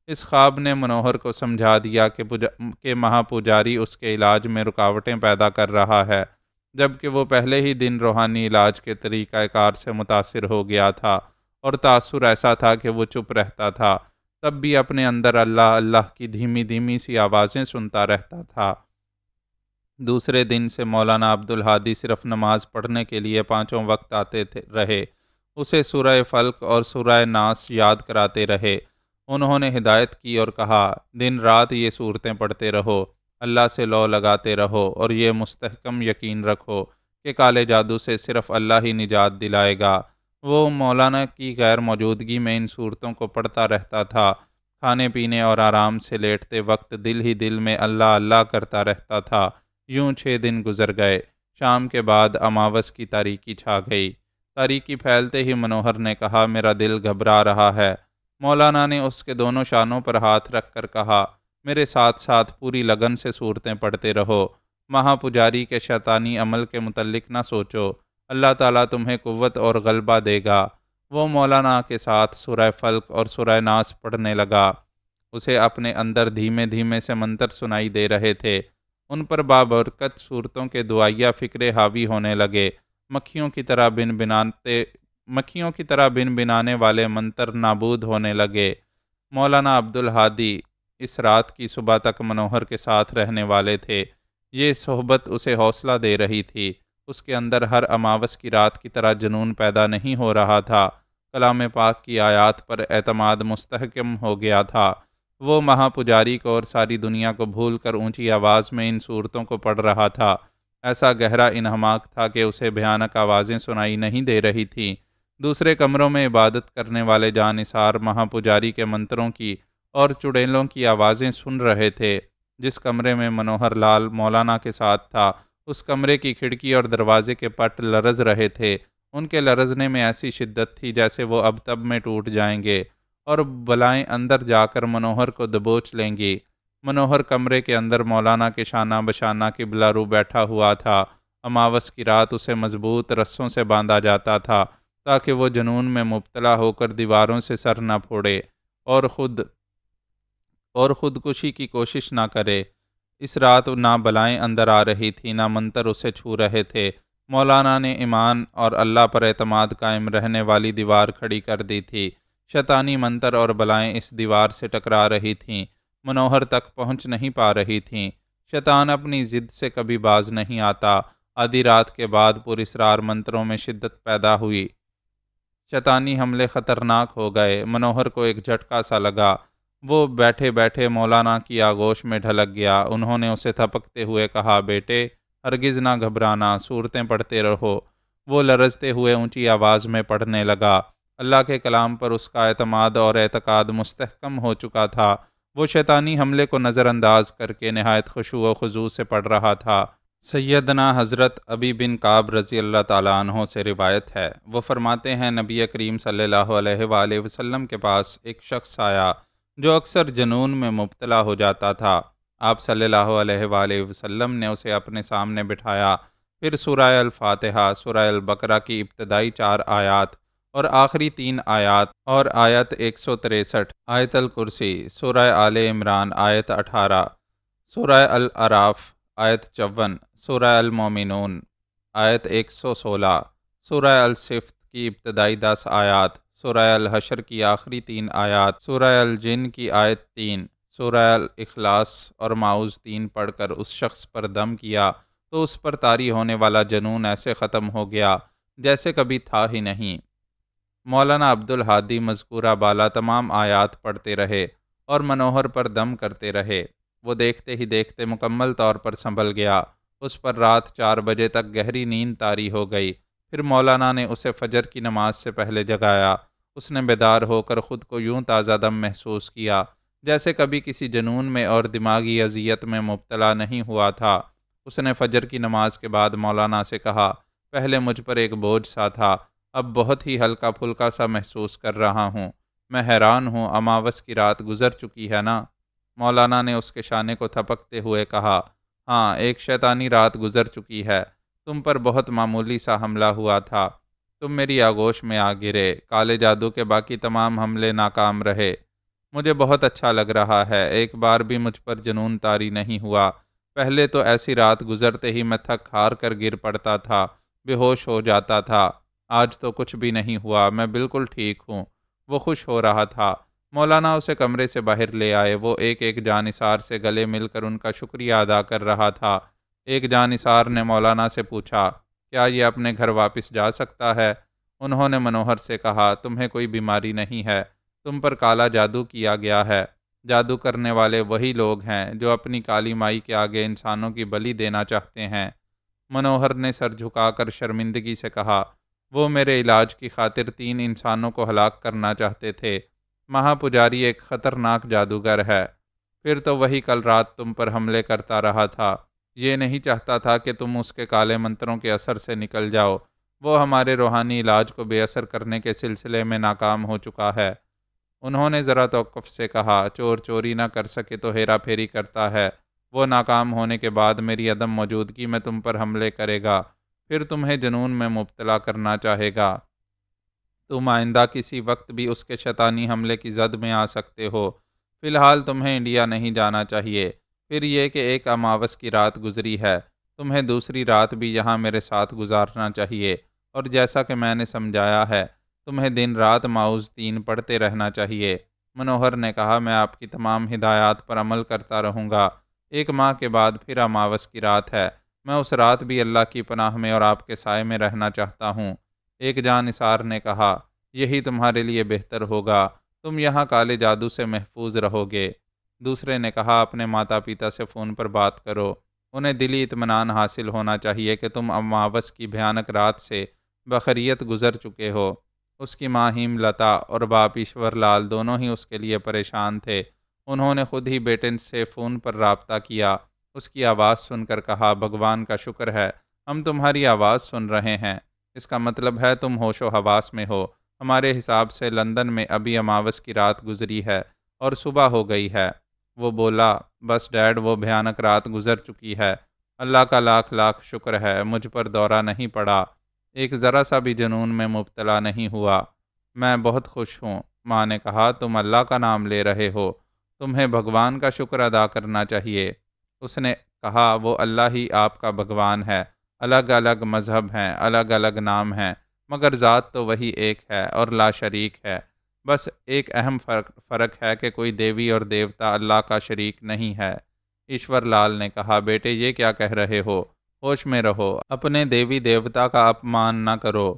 [SPEAKER 1] اس خواب نے منوہر کو سمجھا دیا کہ مہا پجاری اس کے علاج میں رکاوٹیں پیدا کر رہا ہے، جبکہ وہ پہلے ہی دن روحانی علاج کے طریقہ کار سے متاثر ہو گیا تھا، اور تاثر ایسا تھا کہ وہ چپ رہتا تھا، تب بھی اپنے اندر اللہ اللہ کی دھیمی دھیمی سی آوازیں سنتا رہتا تھا۔ دوسرے دن سے مولانا عبدالہادی صرف نماز پڑھنے کے لیے پانچوں وقت آتے رہے۔ اسے سورہ فلق اور سورہ ناس یاد کراتے رہے۔ انہوں نے ہدایت کی اور کہا، دن رات یہ صورتیں پڑھتے رہو، اللہ سے لو لگاتے رہو، اور یہ مستحکم یقین رکھو کہ کالے جادو سے صرف اللہ ہی نجات دلائے گا۔ وہ مولانا کی غیر موجودگی میں ان صورتوں کو پڑھتا رہتا تھا۔ کھانے پینے اور آرام سے لیٹتے وقت دل ہی دل میں اللہ اللہ کرتا رہتا تھا۔ یوں 6 دن گزر گئے۔ شام کے بعد اماوس کی تاریکی چھا گئی۔ تاریکی پھیلتے ہی منوہر نے کہا، میرا دل گھبرا رہا ہے۔ مولانا نے اس کے دونوں شانوں پر ہاتھ رکھ کر کہا، میرے ساتھ ساتھ پوری لگن سے صورتیں پڑھتے رہو۔ مہا پجاری کے شیطانی عمل کے متعلق نہ سوچو، اللہ تعالیٰ تمہیں قوت اور غلبہ دے گا۔ وہ مولانا کے ساتھ سورہ فلق اور سورہ ناس پڑھنے لگا۔ اسے اپنے اندر دھیمے دھیمے سے منتر سنائی دے رہے تھے۔ ان پر بابرکت صورتوں کے دعائیہ فکرے حاوی ہونے لگے۔ مکھیوں کی طرح بن بنانے والے منتر نابود ہونے لگے۔ مولانا عبدالہادی اس رات کی صبح تک منوہر کے ساتھ رہنے والے تھے۔ یہ صحبت اسے حوصلہ دے رہی تھی۔ اس کے اندر ہر اماوس کی رات کی طرح جنون پیدا نہیں ہو رہا تھا۔ کلام پاک کی آیات پر اعتماد مستحکم ہو گیا تھا۔ وہ مہا پجاری کو اور ساری دنیا کو بھول کر اونچی آواز میں ان صورتوں کو پڑھ رہا تھا۔ ایسا گہرا انہماک تھا کہ اسے بھیانک آوازیں سنائی نہیں دے رہی تھیں۔ دوسرے کمروں میں عبادت کرنے والے جانثار مہا پجاری کے منتروں کی اور چڑیلوں کی آوازیں سن رہے تھے۔ جس کمرے میں منوہر لال مولانا کے ساتھ تھا، اس کمرے کی کھڑکی اور دروازے کے پٹ لرز رہے تھے۔ ان کے لرزنے میں ایسی شدت تھی جیسے وہ اب تب میں ٹوٹ جائیں گے اور بلائیں اندر جا کر منوہر کو دبوچ لیں گی۔ منوہر کمرے کے اندر مولانا کے شانہ بشانہ قبلہ رو بیٹھا ہوا تھا۔ اماوس کی رات اسے مضبوط رسوں سے باندھا جاتا تھا تاکہ وہ جنون میں مبتلا ہو کر دیواروں سے سر نہ پھوڑے اور خودکشی کی کوشش نہ کرے۔ اس رات نہ بلائیں اندر آ رہی تھی، نہ منتر اسے چھو رہے تھے۔ مولانا نے ایمان اور اللہ پر اعتماد قائم رہنے والی دیوار کھڑی کر دی تھی۔ شیطانی منتر اور بلائیں اس دیوار سے ٹکرا رہی تھیں، منوہر تک پہنچ نہیں پا رہی تھیں۔ شیطان اپنی ضد سے کبھی باز نہیں آتا۔ آدھی رات کے بعد پراسرار منتروں میں شدت پیدا ہوئی۔ شیطانی حملے خطرناک ہو گئے۔ منوہر کو ایک جھٹکا سا لگا۔ وہ بیٹھے بیٹھے مولانا کی آغوش میں ڈھلک گیا۔ انہوں نے اسے تھپکتے ہوئے کہا، بیٹے ہرگز نہ گھبرانا، صورتیں پڑھتے رہو۔ وہ لرزتے ہوئے اونچی آواز میں پڑھنے لگا۔ اللہ کے کلام پر اس کا اعتماد اور اعتقاد مستحکم ہو چکا تھا۔ وہ شیطانی حملے کو نظر انداز کر کے نہایت خشوع و خضوع سے پڑھ رہا تھا۔ سیدنا حضرت ابی بن کعب رضی اللہ تعالیٰ عنہ سے روایت ہے، وہ فرماتے ہیں نبی کریم صلی اللہ علیہ وآلہ وسلم کے پاس ایک شخص آیا جو اکثر جنون میں مبتلا ہو جاتا تھا۔ آپ صلی اللہ علیہ وآلہ وسلم نے اسے اپنے سامنے بٹھایا، پھر سورہ الفاتحہ، سورہ البقرہ کی ابتدائی 4 آیات اور آخری 3 آیات اور آیت 163، آیت الکرسی، سورہ آل عمران آیت 18، سورہ الاعراف آیت 54، سورہ المومنون آیت 116، سورہ الصف کی ابتدائی 10 آیات، سورہ الحشر کی آخری 3 آیات، سورہ الجن کی آیت 3، سورہ الاخلاص اور معوذ 3 پڑھ کر اس شخص پر دم کیا تو اس پر طاری ہونے والا جنون ایسے ختم ہو گیا جیسے کبھی تھا ہی نہیں۔ مولانا عبدالہادی مذکورہ بالا تمام آیات پڑھتے رہے اور منوہر پر دم کرتے رہے۔ وہ دیکھتے ہی دیکھتے مکمل طور پر سنبھل گیا۔ اس پر رات 4 بجے تک گہری نیند طاری ہو گئی۔ پھر مولانا نے اسے فجر کی نماز سے پہلے جگایا۔ اس نے بیدار ہو کر خود کو یوں تازہ دم محسوس کیا جیسے کبھی کسی جنون میں اور دماغی اذیت میں مبتلا نہیں ہوا تھا۔ اس نے فجر کی نماز کے بعد مولانا سے کہا، پہلے مجھ پر ایک بوجھ سا تھا، اب بہت ہی ہلکا پھلکا سا محسوس کر رہا ہوں۔ میں حیران ہوں، اماوس کی رات گزر چکی ہے نا؟ مولانا نے اس کے شانے کو تھپکتے ہوئے کہا، ہاں، ایک شیطانی رات گزر چکی ہے۔ تم پر بہت معمولی سا حملہ ہوا تھا، تم میری آغوش میں آ گرے۔ کالے جادو کے باقی تمام حملے ناکام رہے۔ مجھے بہت اچھا لگ رہا ہے، ایک بار بھی مجھ پر جنون طاری نہیں ہوا۔ پہلے تو ایسی رات گزرتے ہی میں تھک ہار کر گر پڑتا تھا، بے ہوش ہو جاتا تھا۔ آج تو کچھ بھی نہیں ہوا، میں بالکل ٹھیک ہوں۔ وہ خوش ہو رہا تھا۔ مولانا اسے کمرے سے باہر لے آئے۔ وہ ایک ایک جانثار سے گلے مل کر ان کا شکریہ ادا کر رہا تھا۔ ایک جانثار نے مولانا سے پوچھا، کیا یہ اپنے گھر واپس جا سکتا ہے؟ انہوں نے منوہر سے کہا، تمہیں کوئی بیماری نہیں ہے، تم پر کالا جادو کیا گیا ہے۔ جادو کرنے والے وہی لوگ ہیں جو اپنی کالی مائی کے آگے انسانوں کی بلی دینا چاہتے ہیں۔ منوہر نے سر جھکا کر شرمندگی سے کہا، وہ میرے علاج کی خاطر 3 انسانوں کو ہلاک کرنا چاہتے تھے۔ مہا پجاری ایک خطرناک جادوگر ہے۔ پھر تو وہی کل رات تم پر حملے کرتا رہا تھا۔ یہ نہیں چاہتا تھا کہ تم اس کے کالے منتروں کے اثر سے نکل جاؤ۔ وہ ہمارے روحانی علاج کو بے اثر کرنے کے سلسلے میں ناکام ہو چکا ہے۔ انہوں نے ذرا توقف سے کہا، چور چوری نہ کر سکے تو ہیرا پھیری کرتا ہے۔ وہ ناکام ہونے کے بعد میری عدم موجودگی میں تم پر حملے کرے گا، پھر تمہیں جنون میں مبتلا کرنا چاہے گا۔ تم آئندہ کسی وقت بھی اس کے شیطانی حملے کی زد میں آ سکتے ہو۔ فی الحال تمہیں انڈیا نہیں جانا چاہیے۔ پھر یہ کہ ایک اماوس کی رات گزری ہے، تمہیں دوسری رات بھی یہاں میرے ساتھ گزارنا چاہیے، اور جیسا کہ میں نے سمجھایا ہے، تمہیں دن رات معوذ 3 پڑھتے رہنا چاہیے۔ منوہر نے کہا، میں آپ کی تمام ہدایات پر عمل کرتا رہوں گا۔ 1 ماہ کے بعد پھر اماوس کی رات ہے، میں اس رات بھی اللہ کی پناہ میں اور آپ کے سائے میں رہنا چاہتا ہوں۔ ایک جانثار نے کہا، یہی تمہارے لیے بہتر ہوگا، تم یہاں کالے جادو سے محفوظ رہو گے۔ دوسرے نے کہا، اپنے ماتا پتا سے فون پر بات کرو، انہیں دلی اطمینان حاصل ہونا چاہیے کہ تم اماوس کی بھیانک رات سے بخیریت گزر چکے ہو۔ اس کی ماں ہیم لتا اور باپ ایشور لال دونوں ہی اس کے لیے پریشان تھے۔ انہوں نے خود ہی بیٹے سے فون پر رابطہ کیا۔ اس کی آواز سن کر کہا، بھگوان کا شکر ہے، ہم تمہاری آواز سن رہے ہیں، اس کا مطلب ہے تم ہوش و حواس میں ہو۔ ہمارے حساب سے لندن میں ابھی اماوس کی رات گزری ہے اور صبح ہو گئی ہے۔ وہ بولا، بس ڈیڈ، وہ بھیانک رات گزر چکی ہے، اللہ کا لاکھ لاکھ شکر ہے، مجھ پر دورہ نہیں پڑا، ایک ذرا سا بھی جنون میں مبتلا نہیں ہوا، میں بہت خوش ہوں۔ ماں نے کہا، تم اللہ کا نام لے رہے ہو، تمہیں بھگوان کا شکر ادا کرنا چاہیے۔ اس نے کہا، وہ اللہ ہی آپ کا بھگوان ہے، الگ الگ مذہب ہیں، الگ الگ نام ہیں، مگر ذات تو وہی ایک ہے اور لا شریک ہے۔ بس ایک اہم فرق ہے کہ کوئی دیوی اور دیوتا اللہ کا شریک نہیں ہے۔ ایشور لال نے کہا، بیٹے یہ کیا کہہ رہے ہو؟ ہوش میں رہو، اپنے دیوی دیوتا کا اپمان نہ کرو۔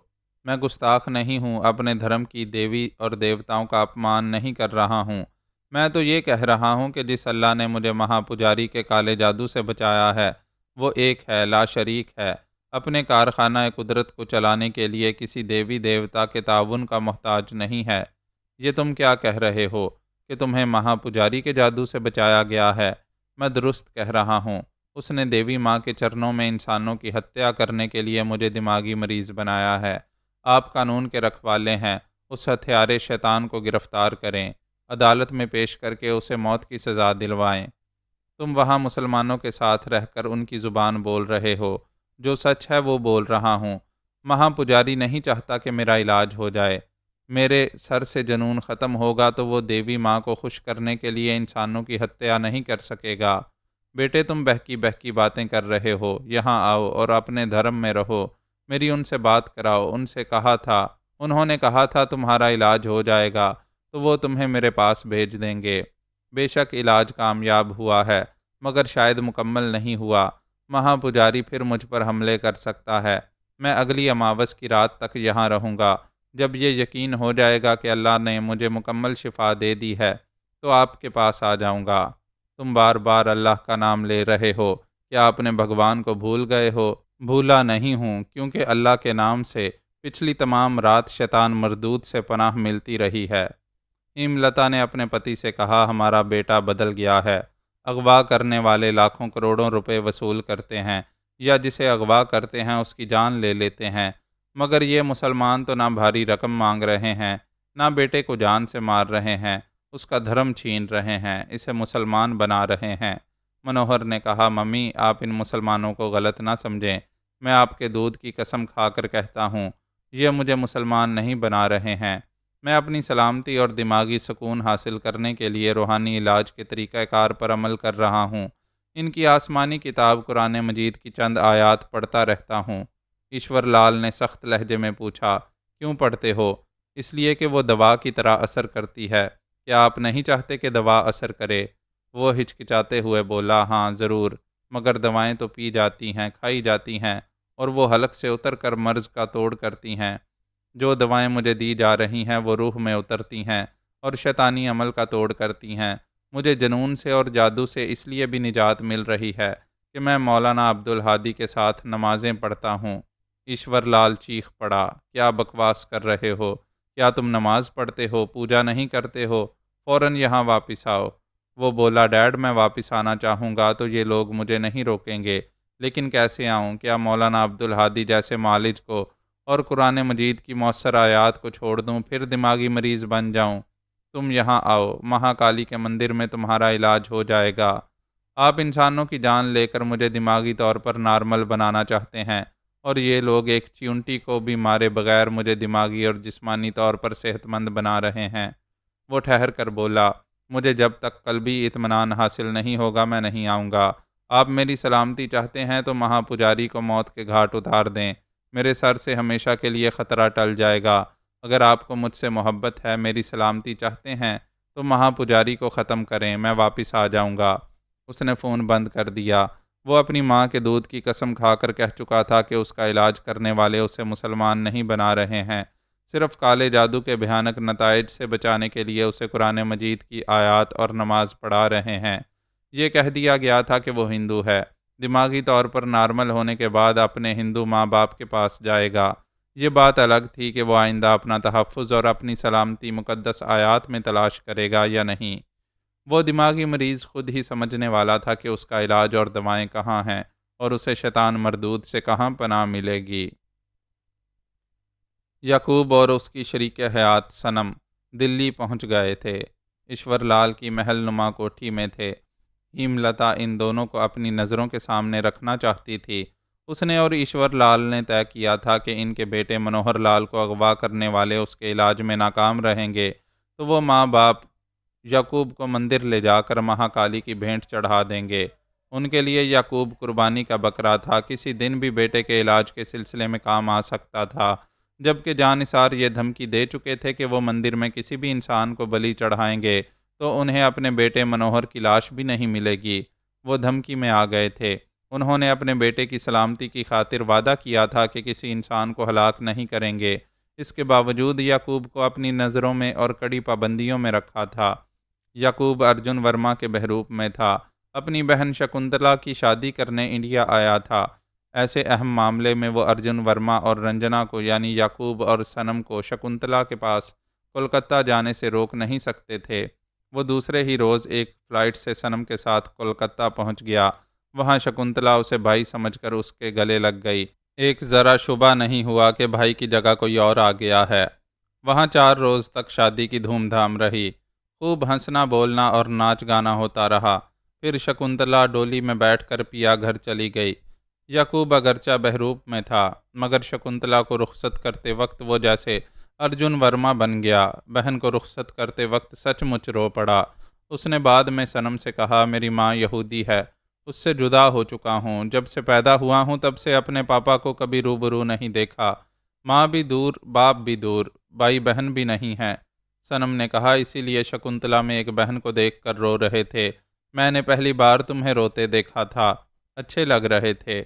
[SPEAKER 1] میں گستاخ نہیں ہوں، اپنے دھرم کی دیوی اور دیوتاؤں کا اپمان نہیں کر رہا ہوں۔ میں تو یہ کہہ رہا ہوں کہ جس اللہ نے مجھے مہا پجاری کے کالے جادو سے بچایا ہے، وہ ایک ہے، لا شریک ہے، اپنے کارخانہ قدرت کو چلانے کے لیے کسی دیوی دیوتا کے تعاون کا محتاج نہیں ہے۔ یہ تم کیا کہہ رہے ہو کہ تمہیں مہا پجاری کے جادو سے بچایا گیا ہے؟ میں درست کہہ رہا ہوں۔ اس نے دیوی ماں کے چرنوں میں انسانوں کی ہتیا کرنے کے لیے مجھے دماغی مریض بنایا ہے۔ آپ قانون کے رکھوالے ہیں، اس ہتھیارے شیطان کو گرفتار کریں، عدالت میں پیش کر کے اسے موت کی سزا دلوائیں۔ تم وہاں مسلمانوں کے ساتھ رہ کر ان کی زبان بول رہے ہو، جو سچ ہے وہ بول رہا ہوں۔ مہا پجاری نہیں چاہتا کہ میرا علاج ہو جائے۔ میرے سر سے جنون ختم ہوگا تو وہ دیوی ماں کو خوش کرنے کے لیے انسانوں کی ہتیا نہیں کر سکے گا۔ بیٹے تم بہکی بہکی باتیں کر رہے ہو، یہاں آؤ اور اپنے دھرم میں رہو۔ میری ان سے بات کراؤ۔ انہوں نے کہا تھا تمہارا علاج ہو جائے گا تو وہ تمہیں میرے پاس بھیج دیں گے۔ بے شک علاج کامیاب ہوا ہے، مگر شاید مکمل نہیں ہوا۔ مہا پجاری پھر مجھ پر حملے کر سکتا ہے۔ میں اگلی اماوس کی رات تک یہاں رہوں گا۔ جب یہ یقین ہو جائے گا کہ اللہ نے مجھے مکمل شفا دے دی ہے تو آپ کے پاس آ جاؤں گا۔ تم بار بار اللہ کا نام لے رہے ہو، کیا اپنے بھگوان کو بھول گئے ہو؟ بھولا نہیں ہوں، کیونکہ اللہ کے نام سے پچھلی تمام رات شیطان مردود سے پناہ ملتی رہی ہے۔ ہیم لتا نے اپنے پتی سے کہا، ہمارا بیٹا بدل گیا ہے۔ اغوا کرنے والے لاکھوں کروڑوں روپے وصول کرتے ہیں، یا جسے اغوا کرتے ہیں اس کی جان لے لیتے ہیں، مگر یہ مسلمان تو نہ بھاری رقم مانگ رہے ہیں، نہ بیٹے کو جان سے مار رہے ہیں، اس کا دھرم چھین رہے ہیں، اسے مسلمان بنا رہے ہیں۔ منوہر نے کہا، ممی آپ ان مسلمانوں کو غلط نہ سمجھیں، میں آپ کے دودھ کی قسم کھا کر کہتا ہوں، یہ مجھے مسلمان نہیں بنا رہے ہیں۔ میں اپنی سلامتی اور دماغی سکون حاصل کرنے کے لیے روحانی علاج کے طریقہ کار پر عمل کر رہا ہوں۔ ان کی آسمانی کتاب قرآن مجید کی چند آیات پڑھتا رہتا ہوں۔ ایشور لال نے سخت لہجے میں پوچھا، کیوں پڑھتے ہو؟ اس لیے کہ وہ دوا کی طرح اثر کرتی ہے۔ کیا آپ نہیں چاہتے کہ دوا اثر کرے؟ وہ ہچکچاتے ہوئے بولا، ہاں ضرور، مگر دوائیں تو پی جاتی ہیں، کھائی جاتی ہیں، اور وہ حلق سے اتر کر مرض کا توڑ کرتی ہیں۔ جو دوائیں مجھے دی جا رہی ہیں وہ روح میں اترتی ہیں اور شیطانی عمل کا توڑ کرتی ہیں۔ مجھے جنون سے اور جادو سے اس لیے بھی نجات مل رہی ہے کہ میں مولانا عبدالہادی کے ساتھ نمازیں پڑھتا ہوں۔ ایشور لال چیخ پڑا، کیا بکواس کر رہے ہو؟ کیا تم نماز پڑھتے ہو، پوجا نہیں کرتے ہو؟ فوراً یہاں واپس آؤ۔ وہ بولا، ڈیڈ میں واپس آنا چاہوں گا تو یہ لوگ مجھے نہیں روکیں گے، لیکن کیسے آؤں؟ کیا مولانا عبدالہادی جیسے معالج کو اور قرآن مجید کی مؤثر آیات کو چھوڑ دوں، پھر دماغی مریض بن جاؤں؟ تم یہاں آؤ، مہا کالی کے مندر میں تمہارا علاج ہو جائے گا۔ آپ انسانوں کی جان لے کر مجھے دماغی طور پر نارمل بنانا چاہتے ہیں، اور یہ لوگ ایک چیونٹی کو بھی مارے بغیر مجھے دماغی اور جسمانی طور پر صحت مند بنا رہے ہیں۔ وہ ٹھہر کر بولا، مجھے جب تک قلبی اطمینان حاصل نہیں ہوگا میں نہیں آؤں گا۔ آپ میری سلامتی چاہتے ہیں تو مہا پجاری کو موت کے گھاٹ اتار دیں، میرے سر سے ہمیشہ کے لیے خطرہ ٹل جائے گا۔ اگر آپ کو مجھ سے محبت ہے، میری سلامتی چاہتے ہیں تو مہا پجاری کو ختم کریں، میں واپس آ جاؤں گا۔ اس نے فون بند کر دیا۔ وہ اپنی ماں کے دودھ کی قسم کھا کر کہہ چکا تھا کہ اس کا علاج کرنے والے اسے مسلمان نہیں بنا رہے ہیں، صرف کالے جادو کے بھیانک نتائج سے بچانے کے لیے اسے قرآن مجید کی آیات اور نماز پڑھا رہے ہیں۔ یہ کہہ دیا گیا تھا کہ وہ ہندو ہے، دماغی طور پر نارمل ہونے کے بعد اپنے ہندو ماں باپ کے پاس جائے گا۔ یہ بات الگ تھی کہ وہ آئندہ اپنا تحفظ اور اپنی سلامتی مقدس آیات میں تلاش کرے گا یا نہیں۔ وہ دماغی مریض خود ہی سمجھنے والا تھا کہ اس کا علاج اور دوائیں کہاں ہیں اور اسے شیطان مردود سے کہاں پناہ ملے گی۔ یعقوب اور اس کی شریک حیات صنم دلی پہنچ گئے تھے۔ ایشور لال کی محل نما کوٹھی میں تھے۔ ہیم لتا ان دونوں کو اپنی نظروں کے سامنے رکھنا چاہتی تھی۔ اس نے اور ایشور لال نے طے کیا تھا کہ ان کے بیٹے منوہر لال کو اغوا کرنے والے اس کے علاج میں ناکام رہیں گے تو وہ ماں باپ یعقوب کو مندر لے جا کر مہا کالی کی بھینٹ چڑھا دیں گے۔ ان کے لیے یعقوب قربانی کا بکرا تھا، کسی دن بھی بیٹے کے علاج کے سلسلے میں کام آ سکتا تھا۔ جبکہ جانثار یہ دھمکی دے چکے تھے کہ وہ مندر میں کسی بھی انسان کو بلی چڑھائیں گے تو انہیں اپنے بیٹے منوہر کی لاش بھی نہیں ملے گی۔ وہ دھمکی میں آ گئے تھے۔ انہوں نے اپنے بیٹے کی سلامتی کی خاطر وعدہ کیا تھا کہ کسی انسان کو ہلاک نہیں کریں گے۔ اس کے باوجود یعقوب کو اپنی نظروں میں اور کڑی پابندیوں میں رکھا تھا۔ یعقوب ارجن ورما کے بحروپ میں تھا۔ اپنی بہن شکنتلا کی شادی کرنے انڈیا آیا تھا۔ ایسے اہم معاملے میں وہ ارجن ورما اور رنجنا کو یعنی یعقوب اور سنم کو شکنتلا کے پاس کولکتہ جانے سے روک نہیں سکتے تھے۔ وہ دوسرے ہی روز ایک فلائٹ سے سنم کے ساتھ کولکتہ پہنچ گیا۔ وہاں شکنتلا اسے بھائی سمجھ کر اس کے گلے لگ گئی۔ ایک ذرا شبہ نہیں ہوا کہ بھائی کی جگہ کوئی اور آ گیا ہے۔ وہاں 4 روز تک شادی کی دھوم دھام رہی۔ خوب ہنسنا بولنا اور ناچ گانا ہوتا رہا۔ پھر شکنتلا ڈولی میں بیٹھ کر پیا گھر چلی گئی۔ یعقوب اگرچہ بحروپ میں تھا مگر شکنتلا کو رخصت کرتے وقت وہ جیسے ارجن ورما بن گیا۔ بہن کو رخصت کرتے وقت سچ مچ رو پڑا۔ اس نے بعد میں سنم سے کہا، میری ماں یہودی ہے، اس سے جدا ہو چکا ہوں۔ جب سے پیدا ہوا ہوں تب سے اپنے پاپا کو کبھی روبرو نہیں دیکھا۔ ماں بھی دور، باپ بھی دور، بھائی بہن بھی نہیں ہے۔ سنم نے کہا، اسی لیے شکنتلا میں ایک بہن کو دیکھ کر رو رہے تھے۔ میں نے پہلی بار تمہیں روتے دیکھا تھا، اچھے لگ رہے تھے۔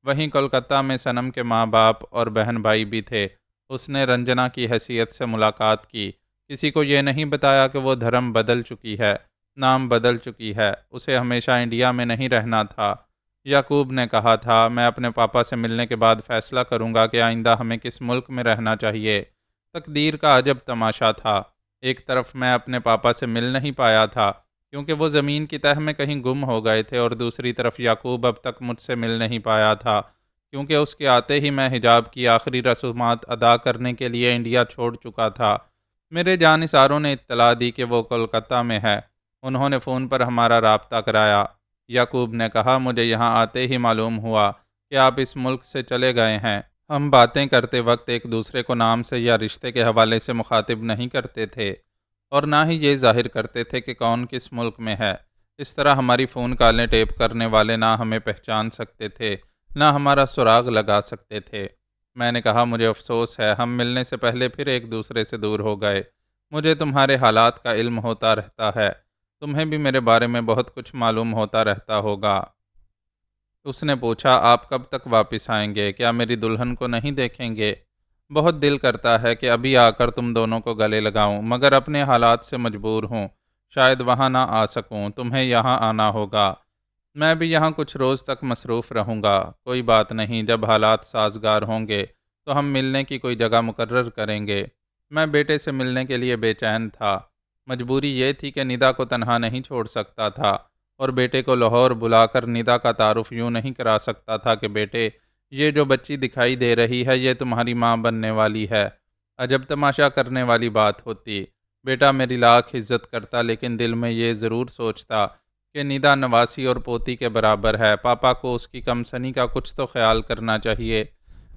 [SPEAKER 1] وہیں کولکتہ میں سنم کے ماں باپ اور بہن بھائی بھی تھے۔ اس نے رنجنا کی حیثیت سے ملاقات کی۔ کسی کو یہ نہیں بتایا کہ وہ دھرم بدل چکی ہے، نام بدل چکی ہے، اسے ہمیشہ انڈیا میں نہیں رہنا تھا۔ یعقوب نے کہا تھا، میں اپنے پاپا سے ملنے کے بعد فیصلہ کروں گا کہ آئندہ ہمیں کس ملک میں رہنا چاہیے۔ تقدیر کا عجب تماشا تھا۔ ایک طرف میں اپنے پاپا سے مل نہیں پایا تھا کیونکہ وہ زمین کی تہہ میں کہیں گم ہو گئے تھے، اور دوسری طرف یعقوب اب تک مجھ سے مل نہیں پایا تھا کیونکہ اس کے آتے ہی میں حجاب کی آخری رسومات ادا کرنے کے لیے انڈیا چھوڑ چکا تھا۔ میرے جانثاروں نے اطلاع دی کہ وہ کولکتہ میں ہے۔ انہوں نے فون پر ہمارا رابطہ کرایا۔ یعقوب نے کہا، مجھے یہاں آتے ہی معلوم ہوا کہ آپ اس ملک سے چلے گئے ہیں۔ ہم باتیں کرتے وقت ایک دوسرے کو نام سے یا رشتے کے حوالے سے مخاطب نہیں کرتے تھے، اور نہ ہی یہ ظاہر کرتے تھے کہ کون کس ملک میں ہے۔ اس طرح ہماری فون کالیں ٹیپ کرنے والے نہ ہمیں پہچان سکتے تھے، نہ ہمارا سراغ لگا سکتے تھے۔ میں نے کہا، مجھے افسوس ہے، ہم ملنے سے پہلے پھر ایک دوسرے سے دور ہو گئے۔ مجھے تمہارے حالات کا علم ہوتا رہتا ہے، تمہیں بھی میرے بارے میں بہت کچھ معلوم ہوتا رہتا ہوگا۔ اس نے پوچھا، آپ کب تک واپس آئیں گے؟ کیا میری دلہن کو نہیں دیکھیں گے؟ بہت دل کرتا ہے کہ ابھی آ کر تم دونوں کو گلے لگاؤں، مگر اپنے حالات سے مجبور ہوں، شاید وہاں نہ آ سکوں، تمہیں یہاں آنا ہوگا۔ میں بھی یہاں کچھ روز تک مصروف رہوں گا۔ کوئی بات نہیں، جب حالات سازگار ہوں گے تو ہم ملنے کی کوئی جگہ مقرر کریں گے۔ میں بیٹے سے ملنے کے لیے بے چین تھا۔ مجبوری یہ تھی کہ ندا کو تنہا نہیں چھوڑ سکتا تھا، اور بیٹے کو لاہور بلا کر ندا کا تعارف یوں نہیں کرا سکتا تھا کہ بیٹے، یہ جو بچی دکھائی دے رہی ہے یہ تمہاری ماں بننے والی ہے۔ عجب تماشا کرنے والی بات ہوتی۔ بیٹا میری لاکھ عزت کرتا لیکن دل میں یہ ضرور سوچتا کہ ندا نواسی اور پوتی کے برابر ہے، پاپا کو اس کی کم سنی کا کچھ تو خیال کرنا چاہیے۔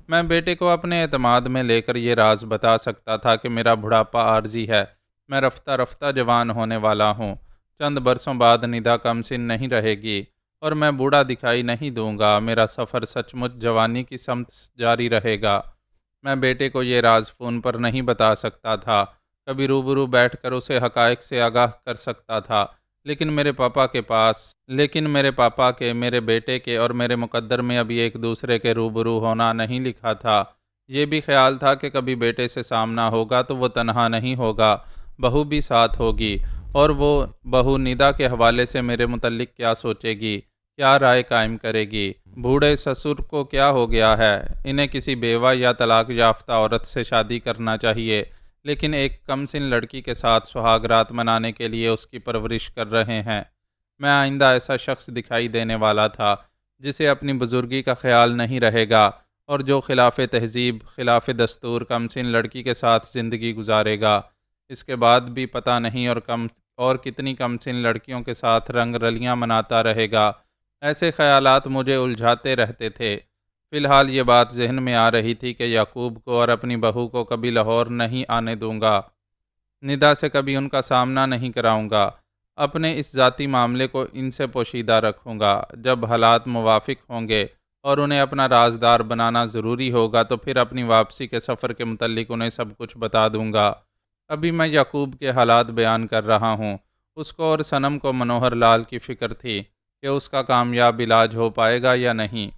[SPEAKER 1] میں بیٹے کو اپنے اعتماد میں لے کر یہ راز بتا سکتا تھا کہ میرا بڑھاپا عارضی ہے، میں رفتہ رفتہ جوان ہونے والا ہوں، چند برسوں بعد ندا کم سن نہیں رہے گی اور میں بوڑھا دکھائی نہیں دوں گا، میرا سفر سچ مچ جوانی کی سمت جاری رہے گا۔ میں بیٹے کو یہ راز فون پر نہیں بتا سکتا تھا، کبھی روبرو بیٹھ کر اسے حقائق سے آگاہ کر سکتا تھا، لیکن میرے پاپا کے، میرے بیٹے کے اور میرے مقدر میں ابھی ایک دوسرے کے روبرو ہونا نہیں لکھا تھا۔ یہ بھی خیال تھا کہ کبھی بیٹے سے سامنا ہوگا تو وہ تنہا نہیں ہوگا، بہو بھی ساتھ ہوگی، اور وہ بہو ندا کے حوالے سے میرے متعلق کیا سوچے گی، کیا رائے قائم کرے گی۔ بوڑھے سسر کو کیا ہو گیا ہے؟ انہیں کسی بیوہ یا طلاق یافتہ عورت سے شادی کرنا چاہیے، لیکن ایک کم سن لڑکی کے ساتھ سہاگ رات منانے کے لیے اس کی پرورش کر رہے ہیں۔ میں آئندہ ایسا شخص دکھائی دینے والا تھا جسے اپنی بزرگی کا خیال نہیں رہے گا، اور جو خلاف تہذیب، خلاف دستور کم سن لڑکی کے ساتھ زندگی گزارے گا۔ اس کے بعد بھی پتہ نہیں اور کتنی کم سن لڑکیوں کے ساتھ رنگ رلیاں مناتا رہے گا۔ ایسے خیالات مجھے الجھاتے رہتے تھے۔ فی الحال یہ بات ذہن میں آ رہی تھی کہ یعقوب کو اور اپنی بہو کو کبھی لاہور نہیں آنے دوں گا، ندا سے کبھی ان کا سامنا نہیں کراؤں گا، اپنے اس ذاتی معاملے کو ان سے پوشیدہ رکھوں گا۔ جب حالات موافق ہوں گے اور انہیں اپنا رازدار بنانا ضروری ہوگا تو پھر اپنی واپسی کے سفر کے متعلق انہیں سب کچھ بتا دوں گا۔ ابھی میں یعقوب کے حالات بیان کر رہا ہوں۔ اس کو اور صنم کو منوہر لال کی فکر تھی کہ اس کا کامیاب علاج ہو پائے گا یا نہیں۔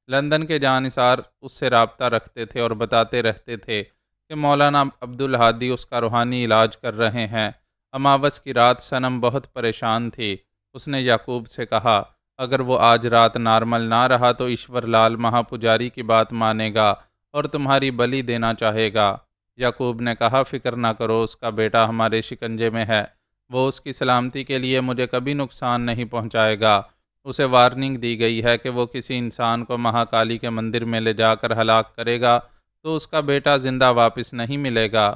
[SPEAKER 1] لندن کے جانثار اس سے رابطہ رکھتے تھے اور بتاتے رہتے تھے کہ مولانا عبدالہادی اس کا روحانی علاج کر رہے ہیں۔ اماوس کی رات صنم بہت پریشان تھی۔ اس نے یعقوب سے کہا، اگر وہ آج رات نارمل نہ رہا تو ایشور لال مہا پجاری کی بات مانے گا اور تمہاری بلی دینا چاہے گا۔ یعقوب نے کہا، فکر نہ کرو، اس کا بیٹا ہمارے شکنجے میں ہے، وہ اس کی سلامتی کے لیے مجھے کبھی نقصان نہیں پہنچائے گا۔ اسے وارننگ دی گئی ہے کہ وہ کسی انسان کو مہاکالی کے مندر میں لے جا کر ہلاک کرے گا تو اس کا بیٹا زندہ واپس نہیں ملے گا۔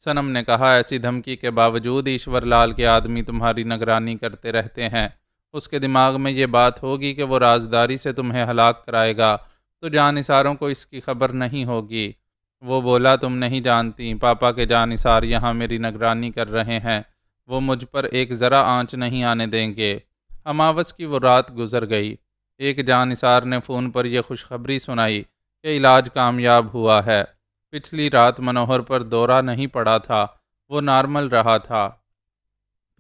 [SPEAKER 1] صنم نے کہا، ایسی دھمکی کے باوجود ایشور لال کے آدمی تمہاری نگرانی کرتے رہتے ہیں۔ اس کے دماغ میں یہ بات ہوگی کہ وہ رازداری سے تمہیں ہلاک کرائے گا تو جانثاروں کو اس کی خبر نہیں ہوگی۔ وہ بولا، تم نہیں جانتی، پاپا کے جانثار یہاں میری نگرانی کر رہے ہیں، وہ مجھ پر ایک ذرا آنچ نہیں آنے دیں گے۔ اماوس کی وہ رات گزر گئی۔ ایک جانثار نے فون پر یہ خوشخبری سنائی کہ علاج کامیاب ہوا ہے۔ پچھلی رات منوہر پر دورہ نہیں پڑا تھا، وہ نارمل رہا تھا۔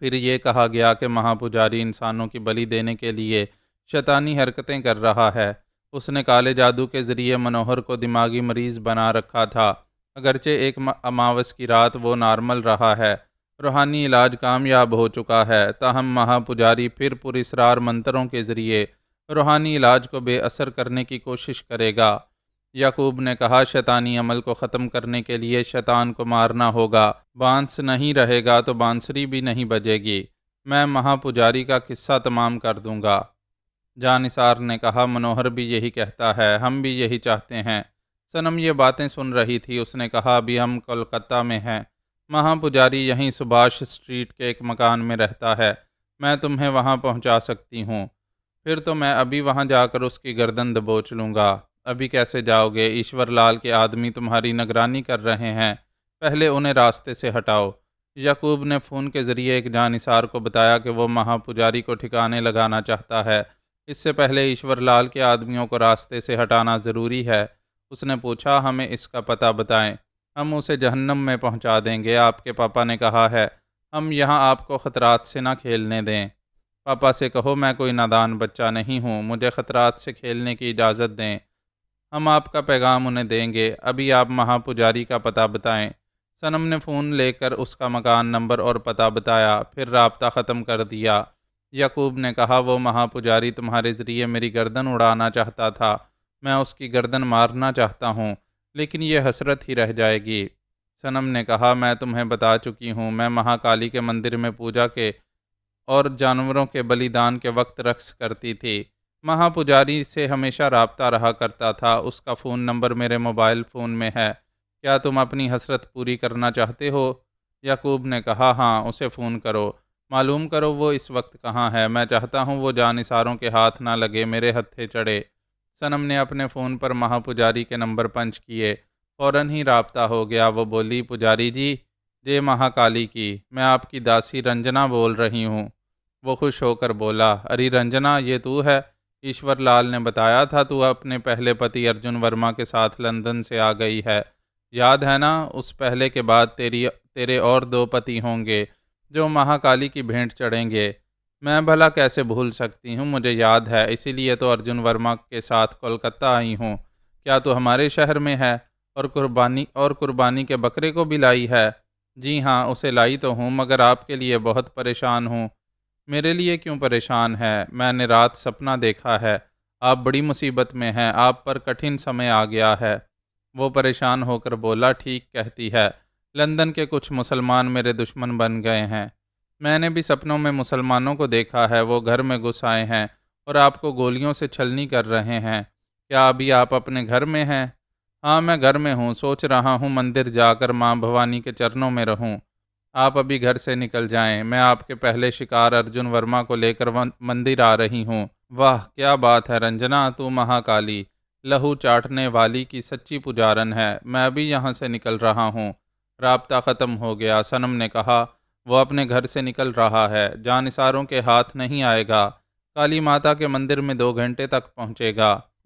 [SPEAKER 1] پھر یہ کہا گیا کہ مہا پجاری انسانوں کی بلی دینے کے لیے شیطانی حرکتیں کر رہا ہے۔ اس نے کالے جادو کے ذریعے منوہر کو دماغی مریض بنا رکھا تھا۔ اگرچہ ایک اماوس کی رات وہ نارمل رہا ہے، روحانی علاج کامیاب ہو چکا ہے، تاہم مہا پجاری پھر پراسرار منتروں کے ذریعے روحانی علاج کو بے اثر کرنے کی کوشش کرے گا۔ یعقوب نے کہا، شیطانی عمل کو ختم کرنے کے لیے شیطان کو مارنا ہوگا۔ بانس نہیں رہے گا تو بانسری بھی نہیں بجے گی۔ میں مہا پجاری کا قصہ تمام کر دوں گا۔ جانثار نے کہا، منوہر بھی یہی کہتا ہے، ہم بھی یہی چاہتے ہیں۔ صنم یہ باتیں سن رہی تھی۔ اس نے کہا، ابھی ہم کولکتہ میں ہیں، مہا پجاری یہیں سبھاش اسٹریٹ کے ایک مکان میں رہتا ہے، میں تمہیں وہاں پہنچا سکتی ہوں۔ پھر تو میں ابھی وہاں جا کر اس کی گردن دبوچ لوں گا۔ ابھی کیسے جاؤ گے؟ ایشور لال کے آدمی تمہاری نگرانی کر رہے ہیں، پہلے انہیں راستے سے ہٹاؤ۔ یعقوب نے فون کے ذریعے ایک جانثار کو بتایا کہ وہ مہا پجاری کو ٹھکانے لگانا چاہتا ہے، اس سے پہلے ایشور لال کے آدمیوں کو راستے سے ہٹانا ضروری ہے۔ اس نے پوچھا، ہمیں اس کا پتہ بتائیں، ہم اسے جہنم میں پہنچا دیں گے۔ آپ کے پاپا نے کہا ہے، ہم یہاں آپ کو خطرات سے نہ کھیلنے دیں۔ پاپا سے کہو میں کوئی نادان بچہ نہیں ہوں، مجھے خطرات سے کھیلنے کی اجازت دیں۔ ہم آپ کا پیغام انہیں دیں گے۔ ابھی آپ مہا پجاری کا پتہ بتائیں۔ صنم نے فون لے کر اس کا مکان نمبر اور پتہ بتایا، پھر رابطہ ختم کر دیا۔ یعقوب نے کہا، وہ مہا پجاری تمہارے ذریعے میری گردن اڑانا چاہتا تھا، میں اس کی گردن مارنا چاہتا ہوں، لیکن یہ حسرت ہی رہ جائے گی۔ صنم نے کہا، میں تمہیں بتا چکی ہوں، میں مہاکالی کے مندر میں پوجا کے اور جانوروں کے بلیدان کے وقت رقص کرتی تھی۔ مہا پجاری سے ہمیشہ رابطہ رہا کرتا تھا، اس کا فون نمبر میرے موبائل فون میں ہے۔ کیا تم اپنی حسرت پوری کرنا چاہتے ہو؟ یعقوب نے کہا، ہاں، اسے فون کرو، معلوم کرو وہ اس وقت کہاں ہے، میں چاہتا ہوں وہ جانثاروں کے ہاتھ نہ لگے، میرے ہتھے چڑھے۔ صنم نے اپنے فون پر مہا پجاری کے نمبر پنچ کیے، فوراً ہی رابطہ ہو گیا۔ وہ بولی، پجاری جی، جے مہا کالی کی، میں آپ کی داسی رنجنا بول رہی ہوں۔ وہ خوش ہو کر بولا، اری رنجنا، یہ تو ہے، ایشور لال نے بتایا تھا تو اپنے پہلے پتی ارجن ورما کے ساتھ لندن سے آ گئی ہے، یاد ہے نا؟ اس پہلے کے بعد تیرے اور 2 پتی ہوں گے جو مہاکالی کی بھینٹ چڑھیں گے۔ میں بھلا کیسے بھول سکتی ہوں، مجھے یاد ہے، اسی لیے تو ارجن ورما کے ساتھ کولکتہ آئی ہوں۔ کیا تو ہمارے شہر میں ہے اور قربانی کے بکرے کو بھی لائی ہے؟ جی ہاں، اسے لائی تو ہوں، مگر آپ کے لیے بہت پریشان ہوں۔ میرے لیے کیوں پریشان ہے؟ میں نے رات سپنا دیکھا ہے، آپ بڑی مصیبت میں ہیں، آپ پر کٹھن سمے آ گیا ہے۔ وہ پریشان ہو کر بولا، ٹھیک کہتی ہے، لندن کے کچھ مسلمان میرے دشمن بن گئے ہیں۔ میں نے بھی سپنوں میں مسلمانوں کو دیکھا ہے، وہ گھر میں گھس آئے ہیں اور آپ کو گولیوں سے چھلنی کر رہے ہیں۔ کیا ابھی آپ اپنے گھر میں ہیں؟ ہاں، میں گھر میں ہوں، سوچ رہا ہوں مندر جا کر ماں بھوانی کے چرنوں میں رہوں۔ آپ ابھی گھر سے نکل جائیں، میں آپ کے پہلے شکار ارجن ورما کو لے کر مندر آ رہی ہوں۔ واہ، کیا بات ہے رنجنا، تو مہاکالی، لہو چاٹنے والی کی سچی پجارن ہے۔ میں ابھی یہاں سے نکل رہا ہوں۔ رابطہ ختم ہو گیا۔ صنم نے کہا، وہ اپنے گھر سے نکل رہا ہے، جانثاروں کے ہاتھ نہیں آئے گا، کالی ماتا کے مندر میں 2 گھنٹے تک پہنچے گا۔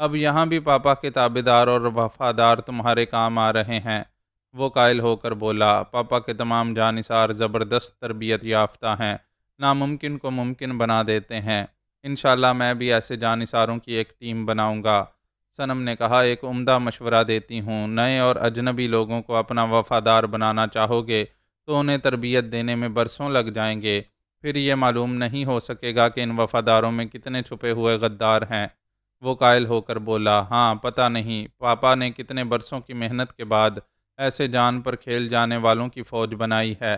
[SPEAKER 1] اب یہاں بھی پاپا کے تابعدار اور وفادار تمہارے کام آ رہے ہیں۔ وہ قائل ہو کر بولا، پاپا کے تمام جانثار زبردست تربیت یافتہ ہیں، ناممکن کو ممکن بنا دیتے ہیں۔ انشاءاللہ میں بھی ایسے جانثاروں کی ایک ٹیم بناؤں گا۔ صنم نے کہا، ایک عمدہ مشورہ دیتی ہوں، نئے اور اجنبی لوگوں کو اپنا وفادار بنانا چاہو گے تو انہیں تربیت دینے میں برسوں لگ جائیں گے، پھر یہ معلوم نہیں ہو سکے گا کہ ان وفاداروں میں کتنے چھپے ہوئے غدار ہیں۔ وہ قائل ہو کر بولا، ہاں پتہ نہیں پاپا نے کتنے برسوں کی محنت کے بعد ایسے جان پر کھیل جانے والوں کی فوج بنائی ہے۔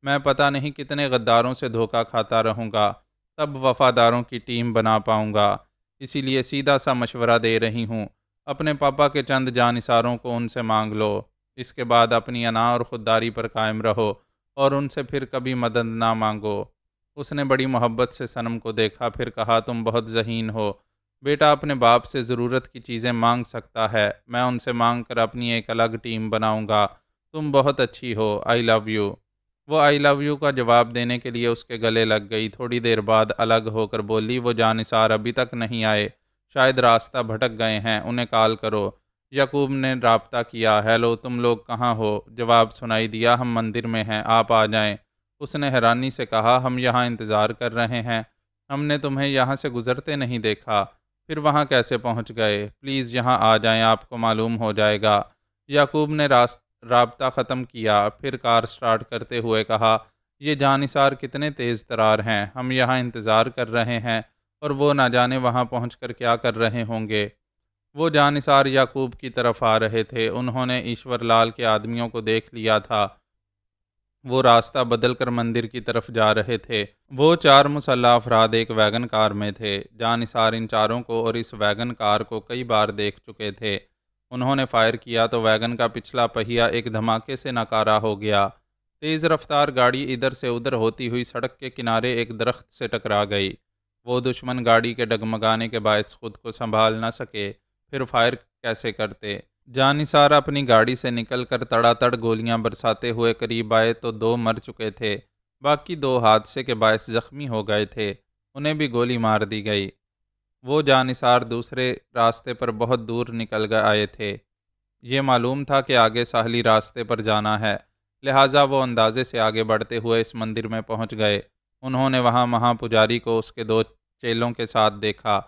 [SPEAKER 1] میں پتہ نہیں کتنے غداروں سے دھوکہ کھاتا رہوں گا، تب وفاداروں کی ٹیم بنا پاؤں گا۔ اسی لیے سیدھا سا مشورہ دے رہی ہوں، اپنے پاپا کے چند جانثاروں کو ان سے مانگ لو، اس کے بعد اپنی انا اور خودداری پر قائم رہو اور ان سے پھر کبھی مدد نہ مانگو۔ اس نے بڑی محبت سے صنم کو دیکھا، پھر کہا، تم بہت ذہین ہو بیٹا، اپنے باپ سے ضرورت کی چیزیں مانگ سکتا ہے، میں ان سے مانگ کر اپنی ایک الگ ٹیم بناؤں گا۔ تم بہت اچھی ہو، آئی لو یو۔ وہ آئی لو یو کا جواب دینے کے لیے اس کے گلے لگ گئی۔ تھوڑی دیر بعد الگ ہو کر بولی، وہ جانثار ابھی تک نہیں آئے، شاید راستہ بھٹک گئے ہیں، انہیں کال کرو۔ یعقوب نے رابطہ کیا، ہیلو تم لوگ کہاں ہو؟ جواب سنائی دیا، ہم مندر میں ہیں، آپ آ جائیں۔ اس نے حیرانی سے کہا، ہم یہاں انتظار کر رہے ہیں، ہم نے تمہیں یہاں سے گزرتے نہیں دیکھا، پھر وہاں کیسے پہنچ گئے؟ پلیز یہاں آ جائیں، آپ کو معلوم ہو جائے گا۔ یعقوب نے رابطہ ختم کیا، پھر کار سٹارٹ کرتے ہوئے کہا، یہ جانثار کتنے تیز ترار ہیں، ہم یہاں انتظار کر رہے ہیں اور وہ نہ جانے وہاں پہنچ کر کیا کر رہے ہوں گے۔ وہ جانثار یعقوب کی طرف آ رہے تھے، انہوں نے ایشور لال کے آدمیوں کو دیکھ لیا تھا، وہ راستہ بدل کر مندر کی طرف جا رہے تھے۔ وہ چار مسلح افراد ایک ویگن کار میں تھے، جانثار ان چاروں کو اور اس ویگن کار کو کئی بار دیکھ چکے تھے۔ انہوں نے فائر کیا تو ویگن کا پچھلا پہیہ ایک دھماکے سے ناکارہ ہو گیا۔ تیز رفتار گاڑی ادھر سے ادھر ہوتی ہوئی سڑک کے کنارے ایک درخت سے ٹکرا گئی۔ وہ دشمن گاڑی کے ڈگمگانے کے باعث خود کو سنبھال نہ سکے، پھر فائر کیسے کرتے؟ جانثار اپنی گاڑی سے نکل کر تڑا تڑ گولیاں برساتے ہوئے قریب آئے تو دو مر چکے تھے، باقی دو حادثے کے باعث زخمی ہو گئے تھے، انہیں بھی گولی مار دی گئی۔ وہ جانثار دوسرے راستے پر بہت دور نکل گئے آئے تھے، یہ معلوم تھا کہ آگے ساحلی راستے پر جانا ہے، لہٰذا وہ اندازے سے آگے بڑھتے ہوئے اس مندر میں پہنچ گئے۔ انہوں نے وہاں مہا پجاری کو اس کے دو چیلوں کے ساتھ دیکھا،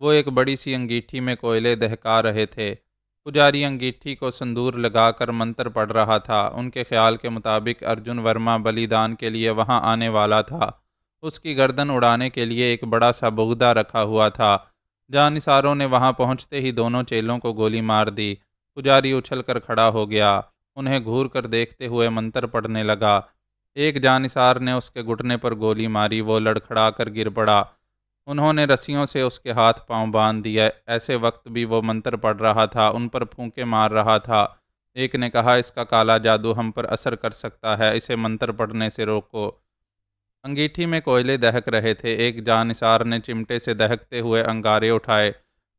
[SPEAKER 1] وہ ایک بڑی سی انگیٹھی میں کوئلے دہکا رہے تھے۔ پجاری انگیٹھی کو سندور لگا کر منتر پڑھ رہا تھا، ان کے خیال کے مطابق ارجن ورما بلیدان کے لیے وہاں آنے والا تھا، اس کی گردن اڑانے کے لیے ایک بڑا سا بغدہ رکھا ہوا تھا۔ جانثاروں نے وہاں پہنچتے ہی دونوں چیلوں کو گولی مار دی۔ پجاری اچھل کر کھڑا ہو گیا، انہیں گھور کر دیکھتے ہوئے منتر پڑھنے لگا۔ ایک جانثار نے اس کے گھٹنے پر گولی ماری، وہ لڑکھڑا کر گر پڑا۔ انہوں نے رسیوں سے اس کے ہاتھ پاؤں باندھ دیے، ایسے وقت بھی وہ منتر پڑھ رہا تھا، ان پر پھونکے مار رہا تھا۔ ایک نے کہا، اس کا کالا جادو ہم پر اثر کر سکتا ہے، اسے منتر پڑھنے سے روکو۔ انگیٹھی میں کوئلے دہک رہے تھے، ایک جانثار نے چمٹے سے دہکتے ہوئے انگارے اٹھائے،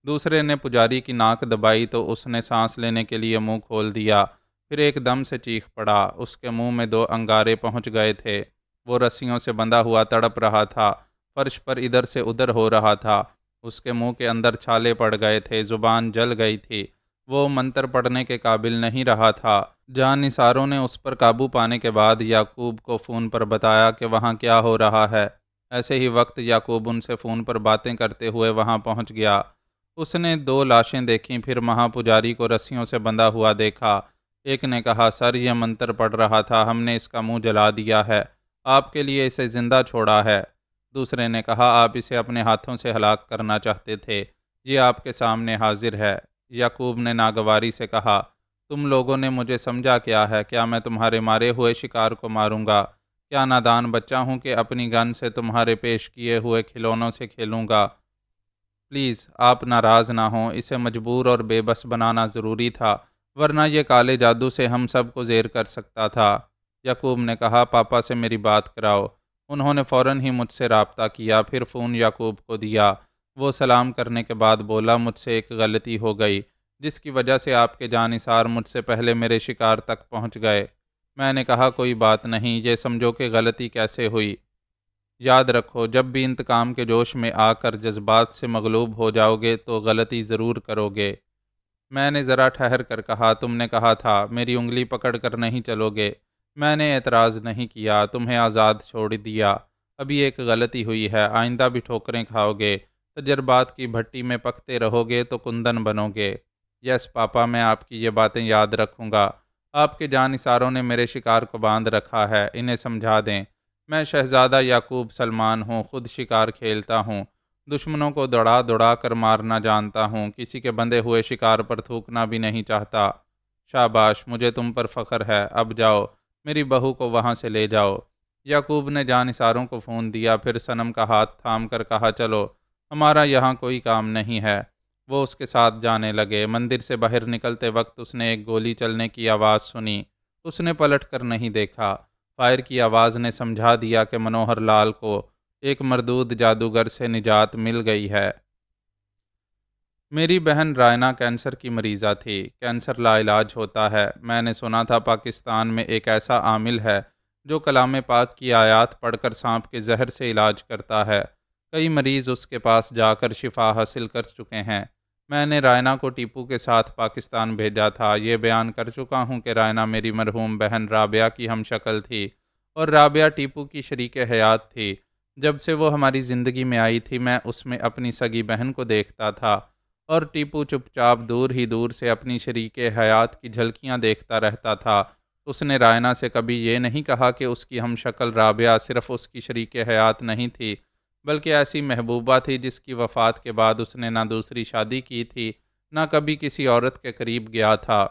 [SPEAKER 1] دوسرے نے پجاری کی ناک دبائی تو اس نے سانس لینے کے لیے منہ کھول دیا، پھر ایک دم سے چیخ پڑا، اس کے منہ میں دو انگارے پہنچ گئے تھے، وہ رسیوں سے بندھا ہوا تڑپ رہا تھا، فرش پر ادھر سے ادھر ہو رہا تھا، اس کے منہ کے اندر چھالے پڑ گئے تھے، زبان جل گئی تھی، وہ منتر پڑھنے کے قابل نہیں رہا تھا۔ جانثاروں نے اس پر قابو پانے کے بعد یعقوب کو فون پر بتایا کہ وہاں کیا ہو رہا ہے۔ ایسے ہی وقت یعقوب ان سے فون پر باتیں کرتے ہوئے وہاں پہنچ گیا۔ اس نے دو لاشیں دیکھیں، پھر مہا پجاری کو رسیوں سے بندھا ہوا دیکھا۔ ایک نے کہا، سر یہ منتر پڑھ رہا تھا، ہم نے اس کا منہ جلا دیا ہے، آپ کے لیے اسے زندہ چھوڑا ہے۔ دوسرے نے کہا، آپ اسے اپنے ہاتھوں سے ہلاک کرنا چاہتے تھے، یہ آپ کے سامنے حاضر ہے۔ یعقوب نے ناگواری سے کہا، تم لوگوں نے مجھے سمجھا کیا ہے؟ کیا میں تمہارے مارے ہوئے شکار کو ماروں گا؟ کیا نادان بچہ ہوں کہ اپنی گن سے تمہارے پیش کیے ہوئے کھلونوں سے کھیلوں گا؟ پلیز آپ ناراض نہ ہوں، اسے مجبور اور بے بس بنانا ضروری تھا، ورنہ یہ کالے جادو سے ہم سب کو زیر کر سکتا تھا۔ یعقوب نے کہا، پاپا سے میری بات کراؤ۔ انہوں نے فوراً ہی مجھ سے رابطہ کیا، پھر فون یعقوب کو دیا۔ وہ سلام کرنے کے بعد بولا، مجھ سے ایک غلطی ہو گئی، جس کی وجہ سے آپ کے جانثار مجھ سے پہلے میرے شکار تک پہنچ گئے۔ میں نے کہا، کوئی بات نہیں، یہ سمجھو کہ غلطی کیسے ہوئی۔ یاد رکھو، جب بھی انتقام کے جوش میں آ کر جذبات سے مغلوب ہو جاؤ گے تو غلطی ضرور کرو گے۔ میں نے ذرا ٹھہر کر کہا، تم نے کہا تھا میری انگلی پکڑ کر نہیں چلو گے۔ میں نے اعتراض نہیں کیا، تمہیں آزاد چھوڑ دیا۔ ابھی ایک غلطی ہوئی ہے، آئندہ بھی ٹھوکریں کھاؤ گے۔ تجربات کی بھٹی میں پکتے رہو گے تو کندن بنو گے۔ یس پاپا، میں آپ کی یہ باتیں یاد رکھوں گا۔ آپ کے جانثاروں نے میرے شکار کو باندھ رکھا ہے، انہیں سمجھا دیں۔ میں شہزادہ یعقوب سلمان ہوں، خود شکار کھیلتا ہوں، دشمنوں کو دوڑا دوڑا کر مارنا جانتا ہوں، کسی کے بندھے ہوئے شکار پر تھوکنا بھی نہیں چاہتا۔ شاباش، مجھے تم پر فخر ہے۔ اب جاؤ، میری بہو کو وہاں سے لے جاؤ۔ یعقوب نے جانثاروں کو فون دیا، پھر صنم کا ہاتھ تھام کر کہا، چلو، ہمارا یہاں کوئی کام نہیں ہے۔ وہ اس کے ساتھ جانے لگے۔ مندر سے باہر نکلتے وقت اس نے ایک گولی چلنے کی آواز سنی۔ اس نے پلٹ کر نہیں دیکھا۔ فائر کی آواز نے سمجھا دیا کہ منوہر لال کو ایک مردود جادوگر سے نجات مل گئی ہے۔ میری بہن رائنا کینسر کی مریضہ تھی۔ کینسر لا علاج ہوتا ہے۔ میں نے سنا تھا پاکستان میں ایک ایسا عامل ہے جو کلام پاک کی آیات پڑھ کر سانپ کے زہر سے علاج کرتا ہے۔ کئی مریض اس کے پاس جا کر شفا حاصل کر چکے ہیں۔ میں نے رائنا کو ٹیپو کے ساتھ پاکستان بھیجا تھا۔ یہ بیان کر چکا ہوں کہ رائنا میری مرحوم بہن رابعہ کی ہم شکل تھی اور رابعہ ٹیپو کی شریک حیات تھی۔ جب سے وہ ہماری زندگی میں آئی تھی میں اس میں اپنی سگی بہن کو دیکھتا تھا اور ٹیپو چپ چاپ دور ہی دور سے اپنی شریک حیات کی جھلکیاں دیکھتا رہتا تھا۔ اس نے رائنا سے کبھی یہ نہیں کہا کہ اس کی ہم شکل رابعہ صرف اس کی شریک حیات نہیں تھی، بلکہ ایسی محبوبہ تھی جس کی وفات کے بعد اس نے نہ دوسری شادی کی تھی، نہ کبھی کسی عورت کے قریب گیا تھا۔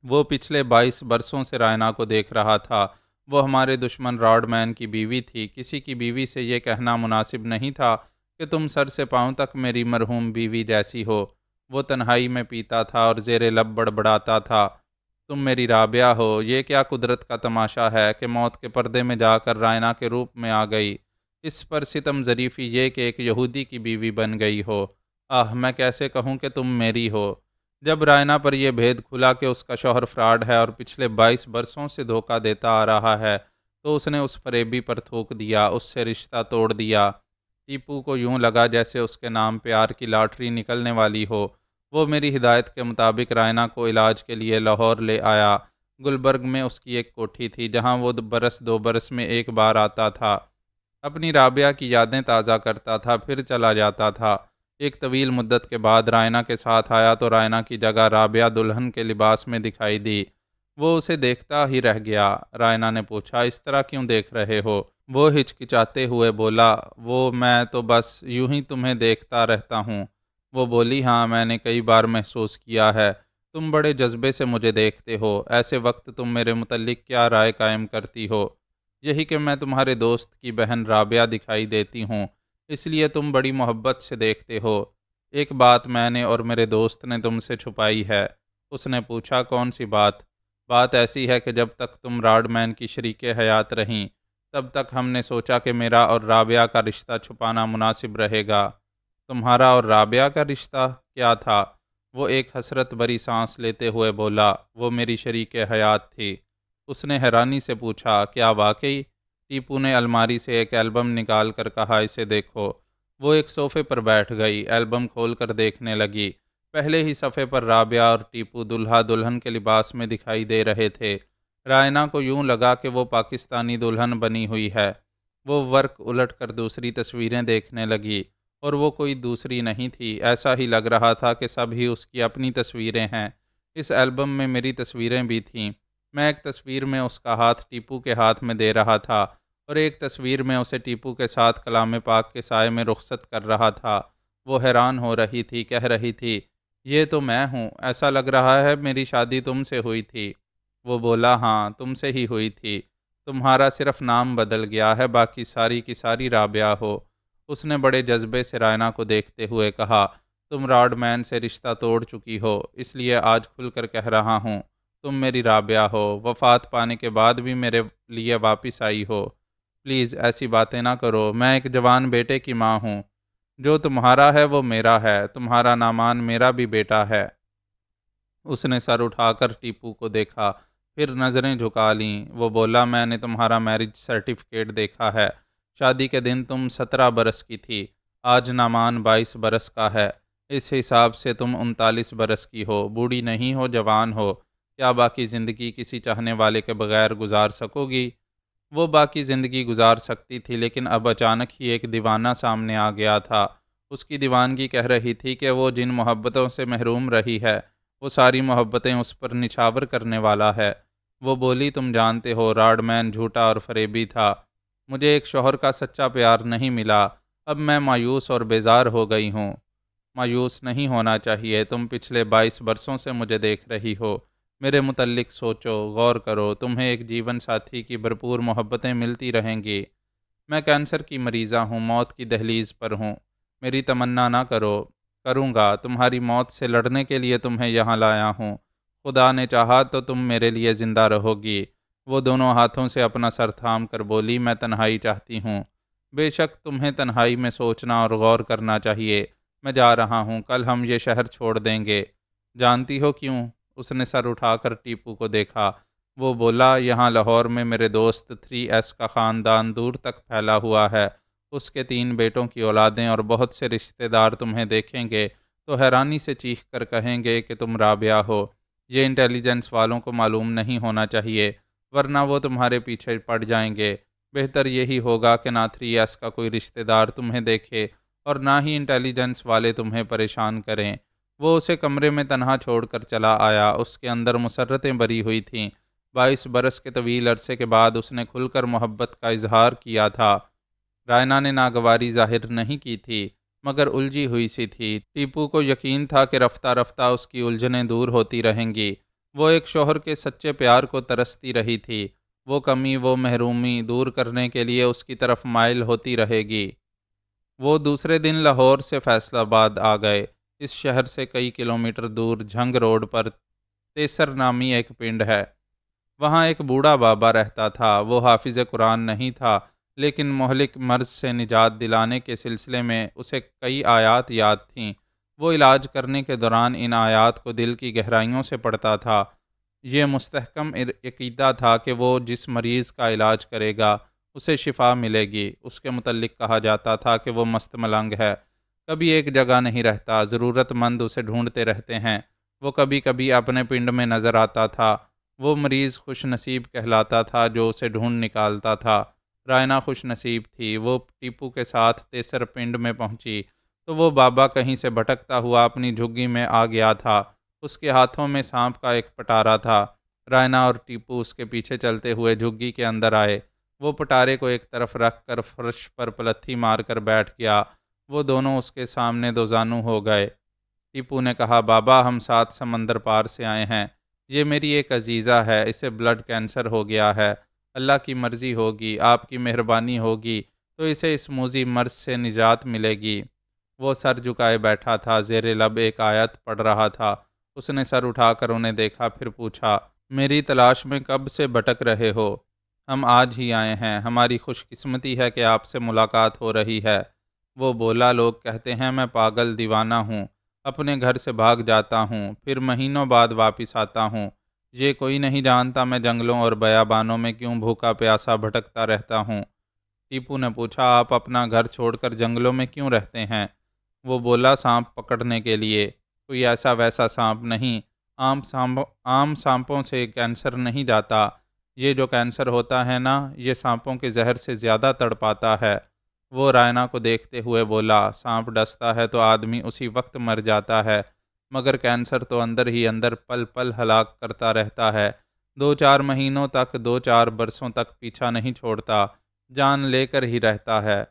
[SPEAKER 1] وہ پچھلے 22 برسوں سے رائنا کو دیکھ رہا تھا۔ وہ ہمارے دشمن راڈ مین کی بیوی تھی۔ کسی کی بیوی سے یہ کہنا مناسب نہیں تھا کہ تم سر سے پاؤں تک میری مرحوم بیوی جیسی ہو۔ وہ تنہائی میں پیتا تھا اور زیر لب بڑبڑاتا تھا، تم میری رابعہ ہو۔ یہ کیا قدرت کا تماشا ہے کہ موت کے پردے میں جا کر رائنا کے روپ میں آ گئی۔ اس پر ستم ظریفی یہ کہ ایک یہودی کی بیوی بن گئی ہو۔ میں کیسے کہوں کہ تم میری ہو۔ جب رائنا پر یہ بھید کھلا کہ اس کا شوہر فراڈ ہے اور پچھلے 22 برسوں سے دھوکہ دیتا آ رہا ہے تو اس نے اس فریبی پر تھوک دیا، اس سے رشتہ توڑ دیا۔ ٹیپو کو یوں لگا جیسے اس کے نام پیار کی لاٹری نکلنے والی ہو۔ وہ میری ہدایت کے مطابق رائنا کو علاج کے لیے لاہور لے آیا۔ گلبرگ میں اس کی ایک کوٹھی تھی جہاں وہ برس 2 برس میں ایک بار آتا تھا، اپنی رابعہ کی یادیں تازہ کرتا تھا، پھر چلا جاتا تھا۔ ایک طویل مدت کے بعد رائنا کے ساتھ آیا تو رائنا کی جگہ رابعہ دلہن کے لباس میں دکھائی دی۔ وہ اسے دیکھتا ہی رہ گیا۔ رائنا نے پوچھا، اس طرح کیوں دیکھ رہے ہو؟ وہ ہچکچاتے ہوئے بولا، میں تو بس یوں ہی تمہیں دیکھتا رہتا ہوں۔ وہ بولی، ہاں میں نے کئی بار محسوس کیا ہے، تم بڑے جذبے سے مجھے دیکھتے ہو۔ ایسے وقت تم میرے متعلق کیا رائے قائم کرتی ہو؟ یہی کہ میں تمہارے دوست کی بہن رابعہ دکھائی دیتی ہوں، اس لیے تم بڑی محبت سے دیکھتے ہو۔ ایک بات میں نے اور میرے دوست نے تم سے چھپائی ہے۔ اس نے پوچھا، کون سی بات؟ بات ایسی ہے کہ جب تک تم راڈ مین کی شریک حیات رہیں تب تک ہم نے سوچا کہ میرا اور رابعہ کا رشتہ چھپانا مناسب رہے گا۔ تمہارا اور رابعہ کا رشتہ کیا تھا؟ وہ ایک حسرت بھری سانس لیتے ہوئے بولا، وہ میری شریک حیات تھی۔ اس نے حیرانی سے پوچھا، کیا واقعی؟ ٹیپو نے الماری سے ایک البم نکال کر کہا، اسے دیکھو۔ وہ ایک صوفے پر بیٹھ گئی، البم کھول کر دیکھنے لگی۔ پہلے ہی صفحے پر رابعہ اور ٹیپو دلہا دلہن کے لباس میں دکھائی دے رہے تھے۔ رائنا کو یوں لگا کہ وہ پاکستانی دلہن بنی ہوئی ہے۔ وہ ورق الٹ کر دوسری تصویریں دیکھنے لگی اور وہ کوئی دوسری نہیں تھی، ایسا ہی لگ رہا تھا کہ سب ہی اس کی اپنی تصویریں ہیں۔ اس البم میں میری تصویریں بھی تھیں۔ میں ایک تصویر میں اس کا ہاتھ ٹیپو کے ہاتھ میں دے رہا تھا اور ایک تصویر میں اسے ٹیپو کے ساتھ کلام پاک کے سائے میں رخصت کر رہا تھا۔ وہ حیران ہو رہی تھی، کہہ رہی تھی، یہ تو میں ہوں، ایسا لگ رہا ہے میری شادی تم سے ہوئی تھی۔ وہ بولا، ہاں تم سے ہی ہوئی تھی، تمہارا صرف نام بدل گیا ہے، باقی ساری کی ساری رابعہ ہو۔ اس نے بڑے جذبے سے رائنا کو دیکھتے ہوئے کہا، تم راڈ مین سے رشتہ توڑ چکی ہو، اس لیے آج کھل کر کہہ رہا ہوں، تم میری رابعہ ہو، وفات پانے کے بعد بھی میرے لیے واپس آئی ہو۔ پلیز ایسی باتیں نہ کرو، میں ایک جوان بیٹے کی ماں ہوں، جو تمہارا ہے وہ میرا ہے، تمہارا نامان میرا بھی بیٹا ہے۔ اس نے سر اٹھا کر ٹیپو کو دیکھا، پھر نظریں جھکا لیں۔ وہ بولا، میں نے تمہارا میرج سرٹیفکیٹ دیکھا ہے، شادی کے دن تم 17 برس کی تھی، آج نعمان 22 برس کا ہے، اس حساب سے تم 39 برس کی ہو، بوڑھی نہیں ہو، جوان ہو، کیا باقی زندگی کسی چاہنے والے کے بغیر گزار سکو گی؟ وہ باقی زندگی گزار سکتی تھی، لیکن اب اچانک ہی ایک دیوانہ سامنے آ گیا تھا۔ اس کی دیوانگی کہہ رہی تھی کہ وہ جن محبتوں سے محروم رہی ہے، وہ ساری محبتیں اس پر نچھاور کرنے والا ہے۔ وہ بولی، تم جانتے ہو راڈ مین جھوٹا اور فریبی تھا، مجھے ایک شوہر کا سچا پیار نہیں ملا، اب میں مایوس اور بیزار ہو گئی ہوں۔ مایوس نہیں ہونا چاہیے، تم پچھلے 22 برسوں سے مجھے دیکھ رہی ہو، میرے متعلق سوچو، غور کرو، تمہیں ایک جیون ساتھی کی بھرپور محبتیں ملتی رہیں گی۔ میں کینسر کی مریضہ ہوں، موت کی دہلیز پر ہوں، میری تمنا نہ کرو، کروں گا، تمہاری موت سے لڑنے کے لیے تمہیں یہاں لایا ہوں، خدا نے چاہا تو تم میرے لیے زندہ رہو گی۔ وہ دونوں ہاتھوں سے اپنا سر تھام کر بولی، میں تنہائی چاہتی ہوں۔ بے شک تمہیں تنہائی میں سوچنا اور غور کرنا چاہیے، میں جا رہا ہوں، کل ہم یہ شہر چھوڑ دیں گے۔ جانتی ہو کیوں؟ اس نے سر اٹھا کر ٹیپو کو دیکھا۔ وہ بولا، یہاں لاہور میں میرے دوست 3S کا خاندان دور تک پھیلا ہوا ہے، اس کے 3 بیٹوں کی اولادیں اور بہت سے رشتہ دار تمہیں دیکھیں گے تو حیرانی سے چیخ کر کہیں گے کہ تم رابعہ ہو۔ یہ انٹیلیجنس والوں کو معلوم نہیں ہونا چاہیے، ورنہ وہ تمہارے پیچھے پڑ جائیں گے۔ بہتر یہی ہوگا کہ نہ 3S کا کوئی رشتہ دار تمہیں دیکھے اور نہ ہی انٹیلیجنس والے تمہیں پریشان کریں۔ وہ اسے کمرے میں تنہا چھوڑ کر چلا آیا، اس کے اندر مسرتیں بری ہوئی تھیں۔ 22 برس کے طویل عرصے کے بعد اس نے کھل کر محبت کا اظہار کیا تھا۔ رائنا نے ناگواری ظاہر نہیں کی تھی، مگر الجھی ہوئی سی تھی۔ ٹیپو کو یقین تھا کہ رفتہ رفتہ اس کی الجھنیں دور ہوتی رہیں گی۔ وہ ایک شوہر کے سچے پیار کو ترستی رہی تھی، وہ کمی، وہ محرومی دور کرنے کے لیے اس کی طرف مائل ہوتی رہے گی۔ وہ دوسرے دن لاہور سے فیصل آباد آ گئے۔ اس شہر سے کئی کلومیٹر دور جھنگ روڈ پر تیسر نامی ایک پنڈ ہے۔ وہاں ایک بوڑھا بابا رہتا تھا۔ وہ حافظ قرآن نہیں تھا، لیکن مہلک مرض سے نجات دلانے کے سلسلے میں اسے کئی آیات یاد تھیں۔ وہ علاج کرنے کے دوران ان آیات کو دل کی گہرائیوں سے پڑھتا تھا۔ یہ مستحکم عقیدہ تھا کہ وہ جس مریض کا علاج کرے گا اسے شفا ملے گی۔ اس کے متعلق کہا جاتا تھا کہ وہ مست ملنگ ہے، کبھی ایک جگہ نہیں رہتا، ضرورت مند اسے ڈھونڈتے رہتے ہیں۔ وہ کبھی کبھی اپنے پنڈ میں نظر آتا تھا۔ وہ مریض خوش نصیب کہلاتا تھا جو اسے ڈھونڈ نکالتا تھا۔ رائنا خوش نصیب تھی۔ وہ ٹیپو کے ساتھ تیسر پنڈ میں پہنچی تو وہ بابا کہیں سے بھٹکتا ہوا اپنی جھگی میں آ گیا تھا۔ اس کے ہاتھوں میں سانپ کا ایک پٹارا تھا۔ رائنا اور ٹیپو اس کے پیچھے چلتے ہوئے جھگی کے اندر آئے۔ وہ پٹارے کو ایک طرف رکھ کر فرش پر پلتھی مار کر بیٹھ گیا۔ وہ دونوں اس کے سامنے دو زانو ہو گئے۔ ٹیپو نے کہا، بابا ہم 7 سمندر پار سے آئے ہیں، یہ میری ایک عزیزہ ہے، اسے بلڈ کینسر ہو گیا ہے، اللہ کی مرضی ہوگی، آپ کی مہربانی ہوگی تو اسے اس موذی مرض سے نجات ملے گی۔ وہ سر جھکائے بیٹھا تھا، زیر لب ایک آیت پڑھ رہا تھا۔ اس نے سر اٹھا کر انہیں دیکھا، پھر پوچھا، میری تلاش میں کب سے بھٹک رہے ہو؟ ہم آج ہی آئے ہیں، ہماری خوش قسمتی ہے کہ آپ سے ملاقات ہو رہی ہے۔ وہ بولا، لوگ کہتے ہیں میں پاگل دیوانہ ہوں، اپنے گھر سے بھاگ جاتا ہوں، پھر مہینوں بعد واپس آتا ہوں، یہ کوئی نہیں جانتا میں جنگلوں اور بیابانوں میں کیوں بھوکا پیاسا بھٹکتا رہتا ہوں۔ ٹیپو نے پوچھا، آپ اپنا گھر چھوڑ کر جنگلوں میں کیوں رہتے ہیں؟ وہ بولا، سانپ پکڑنے کے لیے، کوئی ایسا ویسا سانپ نہیں، عام سانپوں سے کینسر نہیں جاتا، یہ جو کینسر ہوتا ہے نا، یہ سانپوں کے زہر سے زیادہ تڑپاتا ہے۔ وہ رائنا کو دیکھتے ہوئے بولا، سانپ ڈستا ہے تو آدمی اسی وقت مر جاتا ہے، مگر کینسر تو اندر ہی اندر پل پل ہلاک کرتا رہتا ہے، 2-4 مہینوں تک، 2-4 برسوں تک پیچھا نہیں چھوڑتا، جان لے کر ہی رہتا ہے۔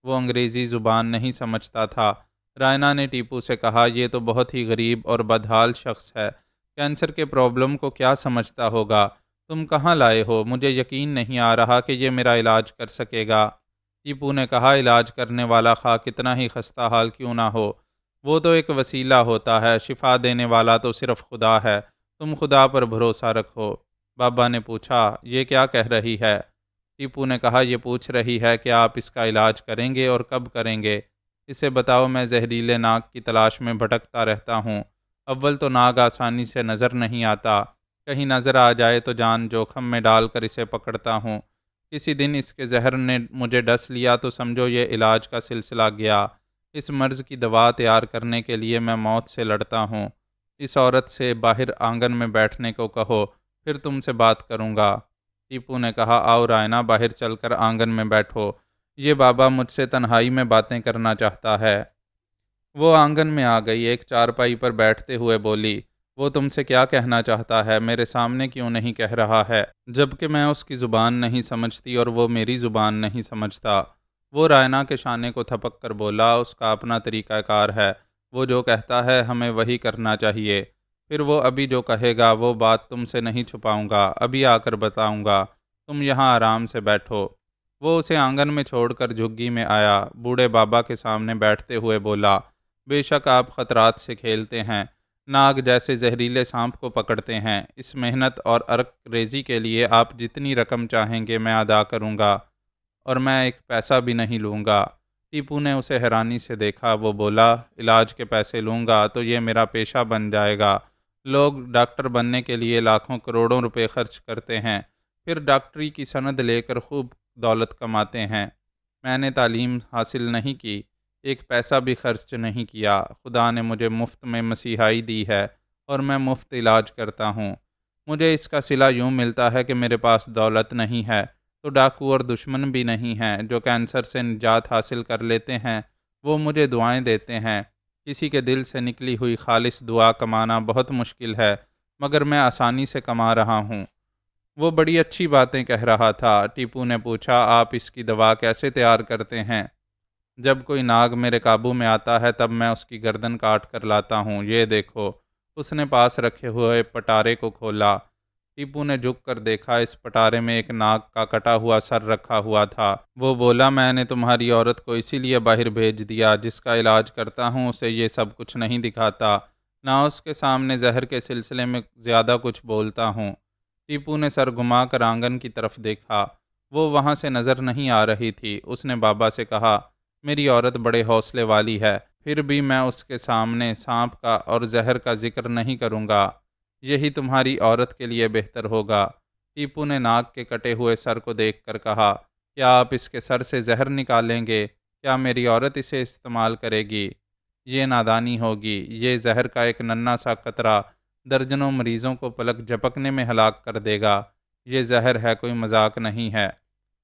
[SPEAKER 1] وہ انگریزی زبان نہیں سمجھتا تھا۔ رائنا نے ٹیپو سے کہا، یہ تو بہت ہی غریب اور بدحال شخص ہے، کینسر کے پرابلم کو کیا سمجھتا ہوگا؟ تم کہاں لائے ہو؟ مجھے یقین نہیں آ رہا کہ یہ میرا علاج کر سکے گا۔ ٹیپو نے کہا، علاج کرنے والا خواہ کتنا ہی خستہ حال کیوں نہ ہو، وہ تو ایک وسیلہ ہوتا ہے، شفا دینے والا تو صرف خدا ہے، تم خدا پر بھروسہ رکھو۔ بابا نے پوچھا، یہ کیا کہہ رہی ہے؟ ٹیپو نے کہا، یہ پوچھ رہی ہے کہ آپ اس کا علاج کریں گے اور کب کریں گے؟ اسے بتاؤ میں زہریلے ناگ کی تلاش میں بھٹکتا رہتا ہوں۔ اول تو ناگ آسانی سے نظر نہیں آتا، کہیں نظر آ جائے تو جان جوخم میں ڈال کر اسے پکڑتا ہوں، کسی دن اس کے زہر نے مجھے ڈس لیا تو سمجھو یہ علاج کا سلسلہ گیا۔ اس مرض کی دوا تیار کرنے کے لیے میں موت سے لڑتا ہوں۔ اس عورت سے باہر آنگن میں بیٹھنے کو کہو، پھر تم سے بات کروں گا۔ ٹیپو نے کہا، آؤ رائنا، باہر چل کر آنگن میں بیٹھو، یہ بابا مجھ سے تنہائی میں باتیں کرنا چاہتا ہے۔ وہ آنگن میں آ گئی، ایک چارپائی پر بیٹھتے ہوئے بولی، وہ تم سے کیا کہنا چاہتا ہے، میرے سامنے کیوں نہیں کہہ رہا ہے؟ جبکہ میں اس کی زبان نہیں سمجھتی اور وہ میری زبان نہیں سمجھتا۔ وہ رائنا کے شانے کو تھپک کر بولا، اس کا اپنا طریقہ کار ہے، وہ جو کہتا ہے ہمیں وہی کرنا چاہیے۔ پھر وہ ابھی جو کہے گا وہ بات تم سے نہیں چھپاؤں گا، ابھی آ کر بتاؤں گا، تم یہاں آرام سے بیٹھو۔ وہ اسے آنگن میں چھوڑ کر جھگی میں آیا، بوڑھے بابا کے سامنے بیٹھتے ہوئے بولا، بے شک آپ خطرات سے کھیلتے ہیں، ناگ جیسے زہریلے سانپ کو پکڑتے ہیں۔ اس محنت اور عرق ریزی کے لیے آپ جتنی رقم چاہیں گے میں ادا کروں گا، اور میں ایک پیسہ بھی نہیں لوں گا۔ ٹیپو نے اسے حیرانی سے دیکھا، وہ بولا، علاج کے پیسے لوں گا تو یہ میرا پیشہ بن جائے گا۔ لوگ ڈاکٹر بننے کے لیے لاکھوں کروڑوں روپے خرچ کرتے ہیں، پھر ڈاکٹری کی سند لے کر خوب دولت کماتے ہیں۔ میں نے تعلیم حاصل نہیں کی، ایک پیسہ بھی خرچ نہیں کیا، خدا نے مجھے مفت میں مسیحائی دی ہے اور میں مفت علاج کرتا ہوں۔ مجھے اس کا صلہ یوں ملتا ہے کہ میرے پاس دولت نہیں ہے تو ڈاکو اور دشمن بھی نہیں ہیں، جو کینسر سے نجات حاصل کر لیتے ہیں وہ مجھے دعائیں دیتے ہیں۔ کسی کے دل سے نکلی ہوئی خالص دعا کمانا بہت مشکل ہے، مگر میں آسانی سے کما رہا ہوں۔ وہ بڑی اچھی باتیں کہہ رہا تھا۔ ٹیپو نے پوچھا، آپ اس کی دوا کیسے تیار کرتے ہیں؟ جب کوئی ناگ میرے قابو میں آتا ہے تب میں اس کی گردن کاٹ کر لاتا ہوں، یہ دیکھو۔ اس نے پاس رکھے ہوئے پٹارے کو کھولا۔ ٹیپو نے جھک کر دیکھا، اس پٹارے میں ایک ناگ کا کٹا ہوا سر رکھا ہوا تھا۔ وہ بولا، میں نے تمہاری عورت کو اسی لیے باہر بھیج دیا، جس کا علاج کرتا ہوں اسے یہ سب کچھ نہیں دکھاتا، نہ اس کے سامنے زہر کے سلسلے میں زیادہ کچھ بولتا ہوں۔ ٹیپو نے سر گھما کر آنگن کی طرف دیکھا، وہ وہاں سے نظر نہیں آ رہی تھی۔ اس نے بابا سے کہا، میری عورت بڑے حوصلے والی ہے، پھر بھی میں اس کے سامنے سانپ کا اور زہر کا ذکر نہیں کروں گا، یہی تمہاری عورت کے لیے بہتر ہوگا۔ ٹیپو نے ناگ کے کٹے ہوئے سر کو دیکھ کر کہا، کیا آپ اس کے سر سے زہر نکالیں گے؟ کیا میری عورت اسے استعمال کرے گی؟ یہ نادانی ہوگی، یہ زہر کا ایک ننھا سا قطرہ درجنوں مریضوں کو پلک جھپکنے میں ہلاک کر دے گا، یہ زہر ہے، کوئی مذاق نہیں ہے۔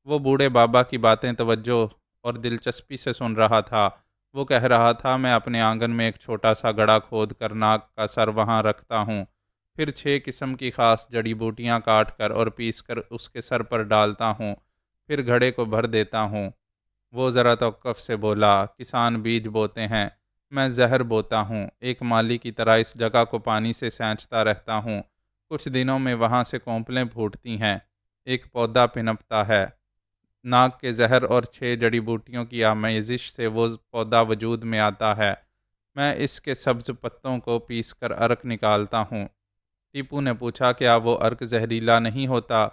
[SPEAKER 1] وہ بوڑھے بابا کی باتیں توجہ اور دلچسپی سے سن رہا تھا۔ وہ کہہ رہا تھا، میں اپنے آنگن میں ایک چھوٹا سا گڑھا کھود کر ناگ کا سر وہاں رکھتا ہوں، پھر 6 قسم کی خاص جڑی بوٹیاں کاٹ کر اور پیس کر اس کے سر پر ڈالتا ہوں، پھر گھڑے کو بھر دیتا ہوں۔ وہ ذرا توقف سے بولا، کسان بیج بوتے ہیں، میں زہر بوتا ہوں، ایک مالی کی طرح اس جگہ کو پانی سے سینچتا رہتا ہوں، کچھ دنوں میں وہاں سے کونپلیں پھوٹتی ہیں، ایک پودا پنپتا ہے، ناگ کے زہر اور 6 جڑی بوٹیوں کی آمیزش سے وہ پودا وجود میں آتا ہے، میں اس کے سبز پتوں کو پیس کر عرق نکالتا ہوں۔ ٹیپو نے پوچھا، کیا وہ عرق زہریلا نہیں ہوتا؟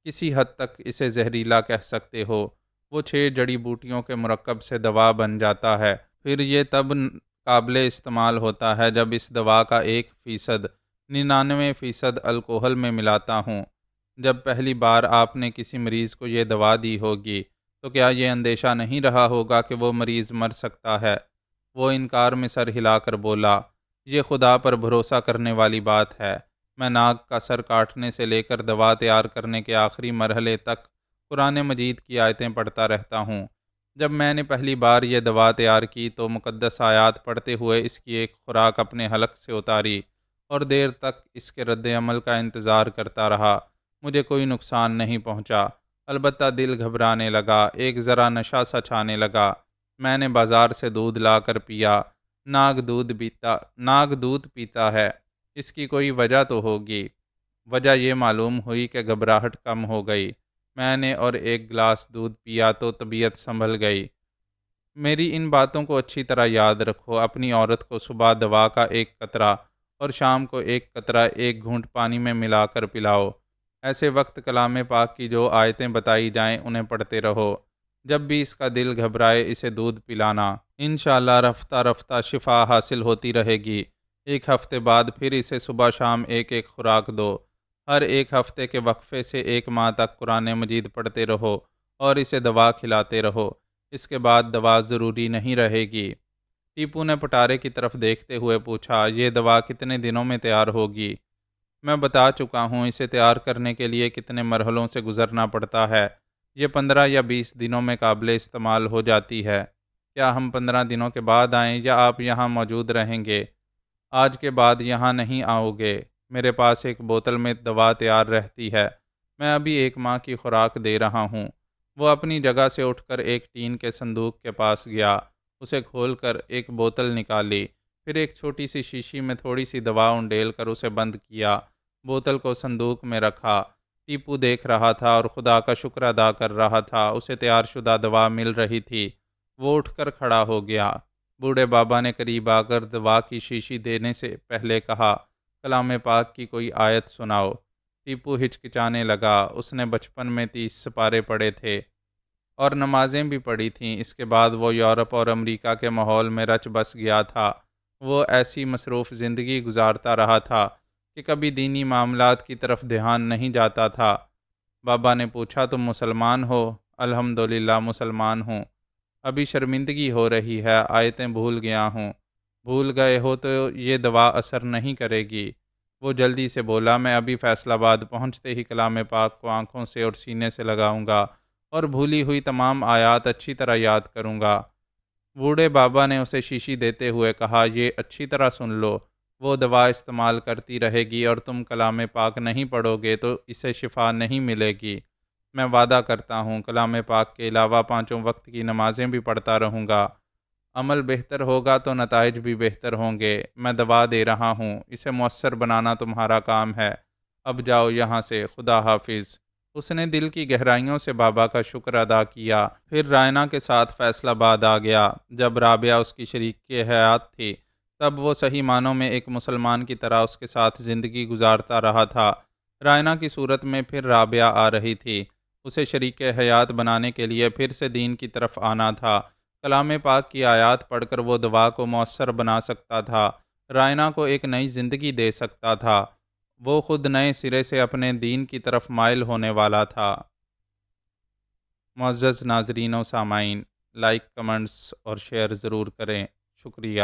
[SPEAKER 1] کسی حد تک اسے زہریلا کہہ سکتے ہو، وہ 6 جڑی بوٹیوں کے مرکب سے دوا بن جاتا ہے، پھر یہ تب قابل استعمال ہوتا ہے جب اس دوا کا 1% 99% الکحل میں ملاتا ہوں۔ جب پہلی بار آپ نے کسی مریض کو یہ دوا دی ہوگی تو کیا یہ اندیشہ نہیں رہا ہوگا کہ وہ مریض مر سکتا ہے؟ وہ انکار میں سر ہلا کر بولا، یہ خدا پر بھروسہ کرنے والی بات ہے، میں ناگ کا سر کاٹنے سے لے کر دوا تیار کرنے کے آخری مرحلے تک قرآن مجید کی آیتیں پڑھتا رہتا ہوں۔ جب میں نے پہلی بار یہ دوا تیار کی تو مقدس آیات پڑھتے ہوئے اس کی ایک خوراک اپنے حلق سے اتاری اور دیر تک اس کے رد عمل کا انتظار کرتا رہا، مجھے کوئی نقصان نہیں پہنچا، البتہ دل گھبرانے لگا، ایک ذرا نشہ سا چھانے لگا۔ میں نے بازار سے دودھ لا کر پیا، ناگ دودھ پیتا ہے، اس کی کوئی وجہ تو ہوگی۔ وجہ یہ معلوم ہوئی کہ گھبراہٹ کم ہو گئی، میں نے اور ایک گلاس دودھ پیا تو طبیعت سنبھل گئی۔ میری ان باتوں کو اچھی طرح یاد رکھو، اپنی عورت کو صبح دوا کا 1 قطرہ اور شام کو 1 قطرہ 1 گھونٹ پانی میں ملا کر پلاؤ۔ ایسے وقت کلام پاک کی جو آیتیں بتائی جائیں انہیں پڑھتے رہو۔ جب بھی اس کا دل گھبرائے اسے دودھ پلانا، انشاءاللہ رفتہ رفتہ شفا حاصل ہوتی رہے گی۔ 1 ہفتے بعد پھر اسے صبح شام 1 خوراک دو، ہر ایک ہفتے کے وقفے سے 1 ماہ تک قرآن مجید پڑھتے رہو اور اسے دوا کھلاتے رہو۔ اس کے بعد دوا ضروری نہیں رہے گی۔ ٹیپو نے پٹارے کی طرف دیکھتے ہوئے پوچھا، یہ دوا کتنے دنوں میں تیار ہوگی؟ میں بتا چکا ہوں، اسے تیار کرنے کے لیے کتنے مرحلوں سے گزرنا پڑتا ہے۔ یہ 15 یا 20 دنوں میں قابل استعمال ہو جاتی ہے۔ کیا ہم 15 دنوں کے بعد آئیں یا آپ یہاں موجود رہیں گے؟ آج کے بعد یہاں نہیں آؤ گے۔ میرے پاس ایک بوتل میں دوا تیار رہتی ہے۔ میں ابھی 1 ماہ کی خوراک دے رہا ہوں۔ وہ اپنی جگہ سے اٹھ کر ایک ٹین کے صندوق کے پاس گیا، اسے کھول کر ایک بوتل نکالی، پھر ایک چھوٹی سی شیشی میں تھوڑی سی دوا انڈیل کر اسے بند کیا، بوتل کو صندوق میں رکھا۔ ٹیپو دیکھ رہا تھا اور خدا کا شکر ادا کر رہا تھا، اسے تیار شدہ دوا مل رہی تھی۔ وہ اٹھ کر کھڑا ہو گیا۔ بوڑھے بابا نے قریب آ کر دوا کی شیشی دینے سے پہلے کہا، کلام پاک کی کوئی آیت سناؤ۔ ٹیپو ہچکچانے لگا۔ اس نے بچپن میں 30 سپارے پڑھے تھے اور نمازیں بھی پڑھی تھیں۔ اس کے بعد وہ یورپ اور امریکہ کے ماحول میں رچ بس گیا تھا۔ وہ ایسی مصروف زندگی گزارتا رہا تھا کہ کبھی دینی معاملات کی طرف دھیان نہیں جاتا تھا۔ بابا نے پوچھا، تم مسلمان ہو؟ الحمدللہ مسلمان ہوں۔ ابھی شرمندگی ہو رہی ہے، آیتیں بھول گیا ہوں۔ بھول گئے ہو تو یہ دوا اثر نہیں کرے گی۔ وہ جلدی سے بولا، میں ابھی فیصل آباد پہنچتے ہی کلام پاک کو آنکھوں سے اور سینے سے لگاؤں گا اور بھولی ہوئی تمام آیات اچھی طرح یاد کروں گا۔ بوڑھے بابا نے اسے شیشی دیتے ہوئے کہا، یہ اچھی طرح سن لو، وہ دوا استعمال کرتی رہے گی اور تم کلام پاک نہیں پڑھو گے تو اسے شفا نہیں ملے گی۔ میں وعدہ کرتا ہوں کلام پاک کے علاوہ 5 وقت کی نمازیں بھی پڑھتا رہوں گا۔ عمل بہتر ہوگا تو نتائج بھی بہتر ہوں گے۔ میں دوا دے رہا ہوں، اسے مؤثر بنانا تمہارا کام ہے۔ اب جاؤ یہاں سے، خدا حافظ۔ اس نے دل کی گہرائیوں سے بابا کا شکر ادا کیا، پھر رائنا کے ساتھ فیصل آباد آ گیا۔ جب رابعہ اس کی شریک حیات تھی، تب وہ صحیح معنوں میں ایک مسلمان کی طرح اس کے ساتھ زندگی گزارتا رہا تھا۔ رائنا کی صورت میں پھر رابعہ آ رہی تھی۔ اسے شریک حیات بنانے کے لیے پھر سے دین کی طرف آنا تھا۔ کلام پاک کی آیات پڑھ کر وہ دوا کو مؤثر بنا سکتا تھا، رائنا کو ایک نئی زندگی دے سکتا تھا۔ وہ خود نئے سرے سے اپنے دین کی طرف مائل ہونے والا تھا۔ معزز ناظرین و سامعین، لائک، کمنٹس اور شیئر ضرور کریں۔ شکریہ۔